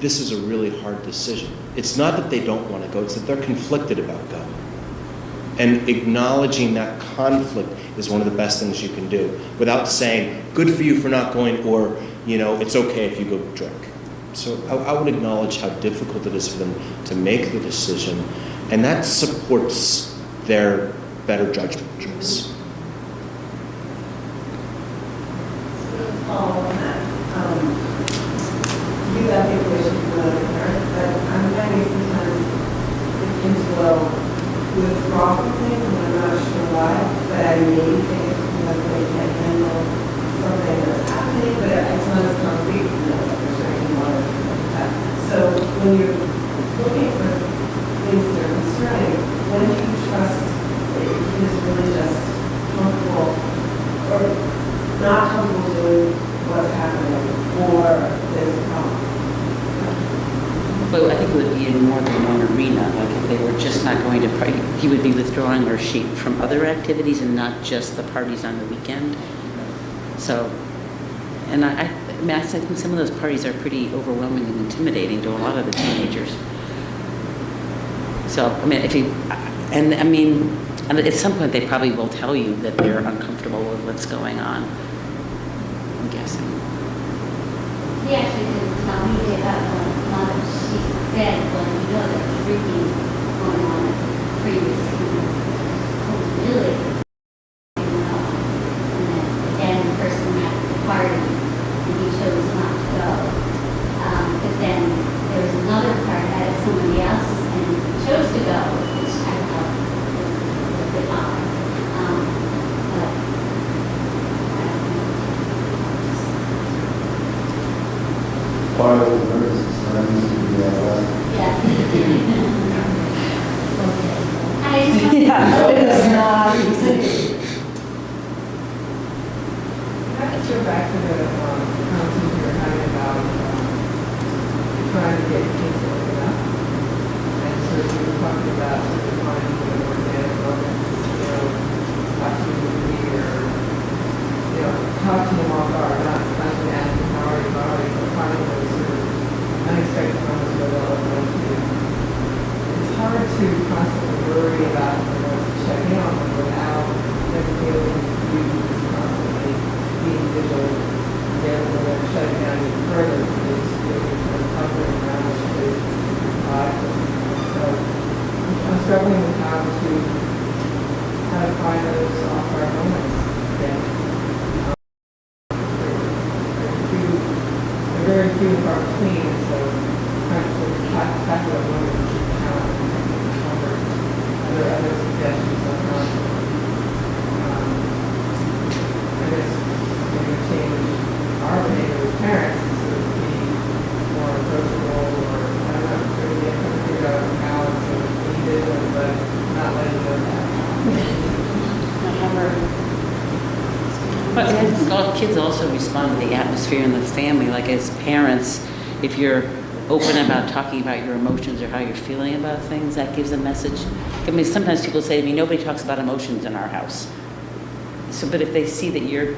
Speaker 8: this is a really hard decision. It's not that they don't want to go, it's that they're conflicted about going. And acknowledging that conflict is one of the best things you can do without saying, good for you for not going, or, you know, it's okay if you go drink. So I would acknowledge how difficult it is for them to make the decision, and that supports their better judgment choice.
Speaker 10: Follow on that. You have the equation for another parent, but I'm finding sometimes the kids will withdraw from things, and I'm not sure why, but I maybe think it's because they can't handle something that's happening, but it's not as concrete, you know, like there's drinking water, something like that. So when you're looking for things that are concerning, when do you trust that your kid is really just comfortable or not comfortable doing what's happening, or there's a problem?
Speaker 6: But I think it would be in more than one arena, like if they were just not going to, he would be withdrawing or she from other activities and not just the parties on the weekend. So, and I mean, I think some of those parties are pretty overwhelming and intimidating to a lot of the teenagers. So, I mean, and at some point they probably will tell you that they're uncomfortable with what's going on, I'm guessing.
Speaker 9: He actually didn't tell me about what mother, she said, well, you know, there's drinking going on at the previous school. Oh, really? And then the person at the party, and he chose not to go. But then there was another party at somebody else's, and he chose to go, which I thought was a bit odd. But
Speaker 5: Part of the purpose is not easy to be that way.
Speaker 9: yeah. Okay. I just want to
Speaker 2: Yes, it is not easy.
Speaker 10: Can I just go back to the conversation we were having about trying to get kids to open up? And so you were talking about sort of finding what worked further is the comfort around which they live. So I'm struggling with how to find those off-guard moments again. They're very few and far between, so trying to tackle that moment is a challenge. Are there other suggestions on how I guess maybe change our behavior as parents to be more approachable, or I don't know, maybe get to figure out how to lead it, but not letting go of that.
Speaker 6: But I think all kids also respond to the atmosphere in the family. Like as parents, if you're open about talking about your emotions or how you're feeling about things, that gives a message. I mean, sometimes people say to me, nobody talks about emotions in our house. So, but if they see that you're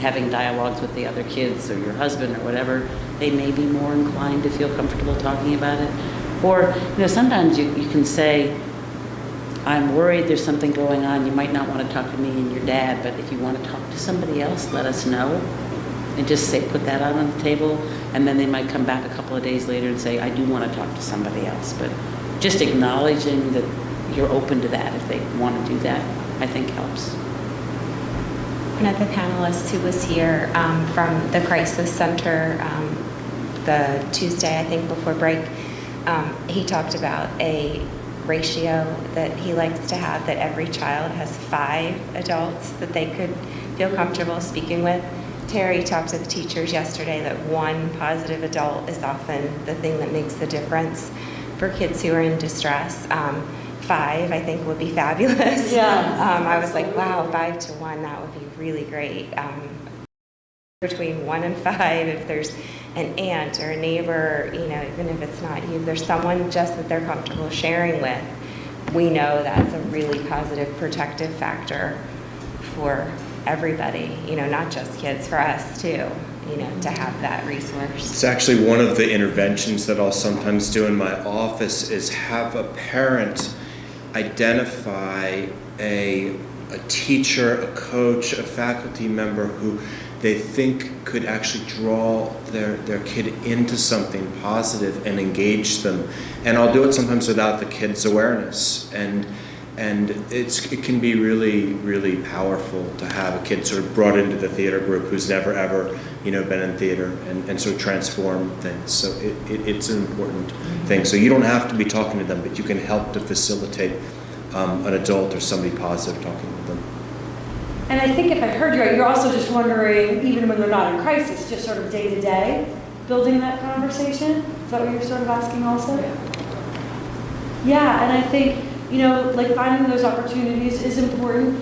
Speaker 6: having dialogues with the other kids or your husband or whatever, they may be more inclined to feel comfortable talking about it. Or, sometimes you can say, I'm worried there's something going on. You might not want to talk to me and your dad, but if you want to talk to somebody else, let us know. And just say, put that out on the table. And then they might come back a couple of days later and say, I do want to talk to somebody else. But just acknowledging that you're open to that if they want to do that, I think helps.
Speaker 3: One of the panelists who was here from the Crisis Center the Tuesday, I think, before break, he talked about a ratio that he likes to have, that every child has 5 adults that they could feel comfortable speaking with. Terry talked to the teachers yesterday that 1 positive adult is often the thing that makes the difference for kids who are in distress. 5, I think, would be fabulous.
Speaker 2: Yeah.
Speaker 3: I was like, wow, 5 to 1, that would be really great. Between 1 and 5, if there's an aunt or a neighbor, even if it's not you, there's someone just that they're comfortable sharing with, we know that's a really positive protective factor for everybody, not just kids, for us too, to have that resource.
Speaker 8: It's actually one of the interventions that I'll sometimes do in my office is have a parent identify a teacher, a coach, a faculty member who they think could actually draw their kid into something positive and engage them. And I'll do it sometimes without the kid's awareness. And it can be really, really powerful to have a kid sort of brought into the theater group who's never ever, been in theater and sort of transform things. So it's an important thing. So you don't have to be talking to them, but you can help to facilitate an adult or somebody positive talking with them.
Speaker 2: And I think if I heard you right, you're also just wondering, even when they're not in crisis, just sort of day to day, building that conversation. Is that what you're sort of asking also? Yeah, and I think, like finding those opportunities is important.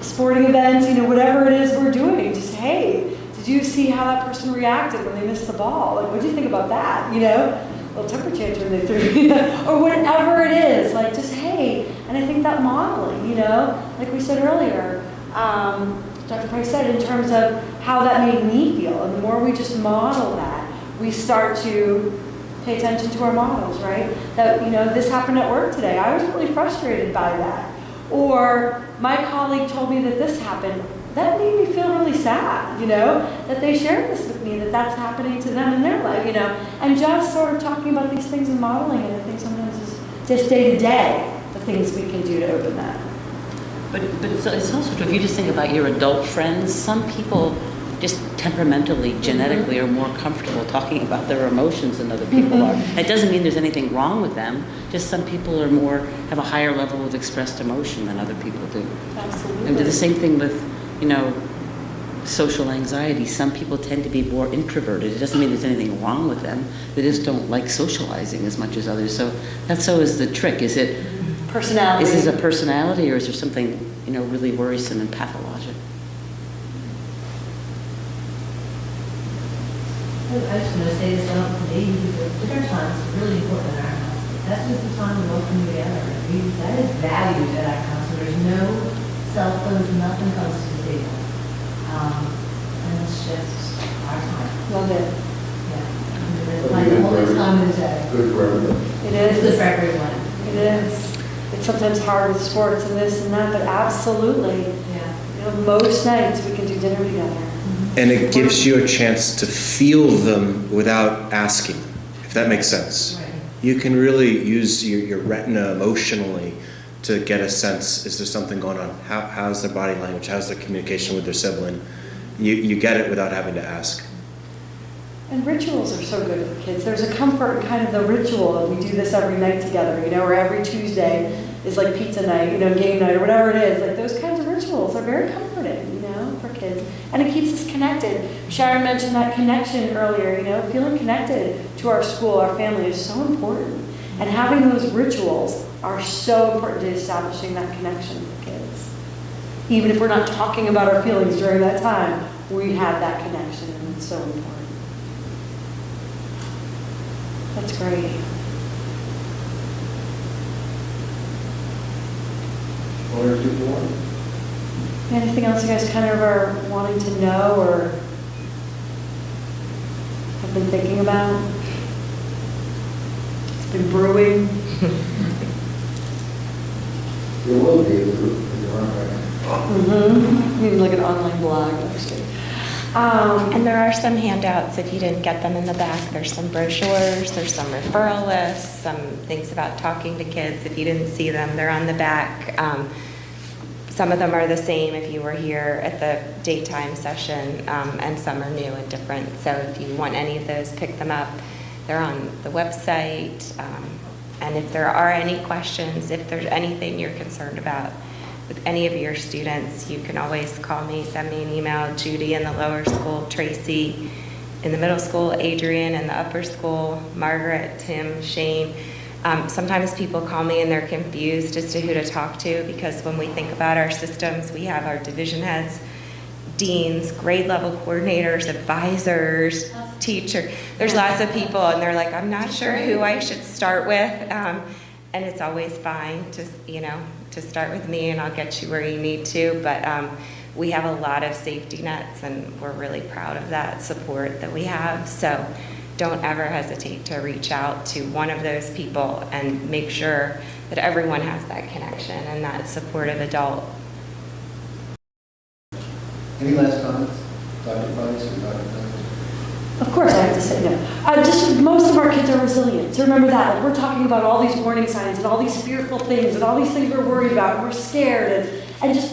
Speaker 2: Sporting events, whatever it is we're doing, just, hey, did you see how that person reacted when they missed the ball? Like, what do you think about that? Little temper tantrum they threw, or whatever it is, like just, hey, and I think that modeling, like we said earlier, Dr. Price said, in terms of how that made me feel, and the more we just model that, we start to pay attention to our models, right? That, this happened at work today. I was really frustrated by that. Or my colleague told me that this happened. That made me feel really sad, that they shared this with me, that that's happening to them in their life, and just sort of talking about these things and modeling it. I think sometimes it's just day to day, the things we can do to open that.
Speaker 6: But it's also true, if you just think about your adult friends, some people just temperamentally, genetically are more comfortable talking about their emotions than other people are. It doesn't mean there's anything wrong with them, just some people have a higher level of expressed emotion than other people do.
Speaker 2: Absolutely.
Speaker 6: And the same thing with, social anxiety. Some people tend to be more introverted. It doesn't mean there's anything wrong with them. They just don't like socializing as much as others. So that's always the trick. Is it
Speaker 2: personality?
Speaker 6: Is this a personality, or is there something, really worrisome and pathologic?
Speaker 11: I just want to say this about the baby, because dinner time is really important in our house. That's just the time we all come together. That is valued at our house. There's no cell phones, nothing comes to the table. And it's just our time.
Speaker 2: Love it.
Speaker 11: Yeah. It's like the whole time of the day.
Speaker 5: Good for everybody.
Speaker 2: It is.
Speaker 11: It's good for everyone.
Speaker 2: It is. It's sometimes hard with sports and this and that, but absolutely.
Speaker 11: Yeah.
Speaker 2: Most nights we can do dinner together.
Speaker 11: Mm-hmm.
Speaker 8: And it gives you a chance to feel them without asking, if that makes sense.
Speaker 11: Right.
Speaker 8: You can really use your retina emotionally to get a sense, is there something going on? How's their body language? How's their communication with their sibling? You get it without having to ask.
Speaker 2: And rituals are so good for kids. There's a comfort in kind of the ritual of we do this every night together, you know, or every Tuesday is like pizza night, you know, game night, or whatever it is. Like those kinds of rituals are very comforting, you know, for kids. And it keeps us connected. Sharon mentioned that connection earlier, you know, feeling connected to our school, our family is so important. And having those rituals are so important to establishing that connection for kids. Even if we're not talking about our feelings during that time, we have that connection, and it's so important. That's great.
Speaker 5: Order to board.
Speaker 2: Anything else you guys kind of are wanting to know or have been thinking about? It's been brewing.
Speaker 5: There will be a group in the room right now.
Speaker 2: You mean like an online blog? Actually.
Speaker 3: And there are some handouts, if you didn't get them in the back. There's some brochures, there's some referral lists, some things about talking to kids. If you didn't see them, they're on the back. Some of them are the same if you were here at the daytime session, and some are new and different. So if you want any of those, pick them up. They're on the website. And if there are any questions, if there's anything you're concerned about with any of your students, you can always call me, send me an email. Judy in the lower school, Tracy in the middle school, Adrian in the upper school, Margaret, Tim, Shane. Sometimes people call me and they're confused as to who to talk to, because when we think about our systems, we have our division heads, deans, grade level coordinators, advisors, teacher. There's lots of people and they're like, I'm not sure who I should start with. And it's always fine to, you know, to start with me and I'll get you where you need to. But we have a lot of safety nets and we're really proud of that support that we have. So don't ever hesitate to reach out to one of those people and make sure that everyone has that connection and that supportive adult.
Speaker 5: Any last comments? Dr. Price or Dr. Price?
Speaker 2: Of course, I have to say no. Just most of our kids are resilient. So remember that. Like, we're talking about all these warning signs and all these fearful things and all these things we're worried about and we're scared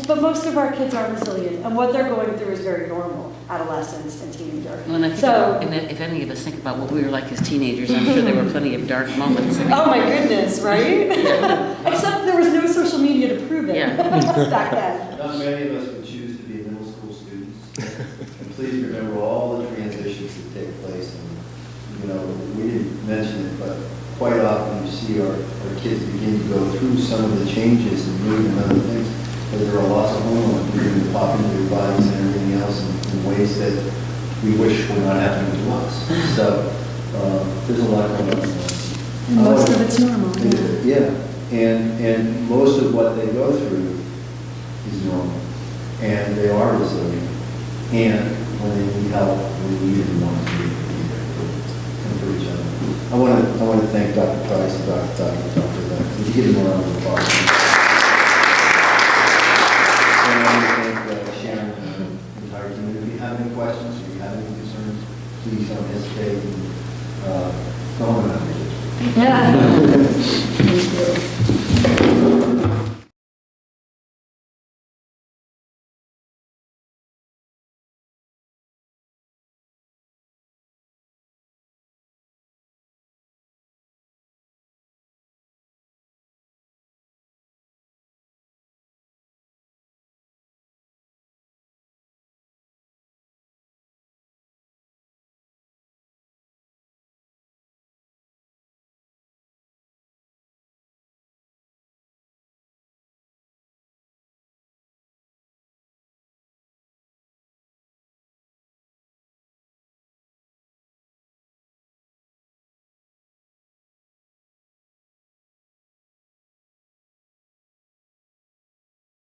Speaker 2: but most of our kids are resilient and what they're going through is very normal, adolescence and teenager.
Speaker 6: Well, and I think if any of us think about what we were like as teenagers, I'm sure there were plenty of dark moments.
Speaker 2: Oh my goodness, right? Except there was no social media to prove it back then.
Speaker 5: Not many of us would choose to be middle school students. And please remember all the transitions that take place. And, you know, we didn't mention it, but quite often you see our kids begin to go through some of the changes and move and other things. But there are lots of hormones beginning to pop into their bodies and everything else in ways that we wish were not happening to us. So there's a lot going on.
Speaker 2: And most of it's normal.
Speaker 5: Yeah, and most of what they go through is normal, and they are resilient. And when they need help, we need and want to be there for each other. I want to thank Dr. Price and Dr. Leonard. Would you give them a round of applause? And I want to thank Sharon and the entire team. If you have any questions, if you have any concerns, please don't hesitate. And, go on.
Speaker 2: Yeah. Thank you.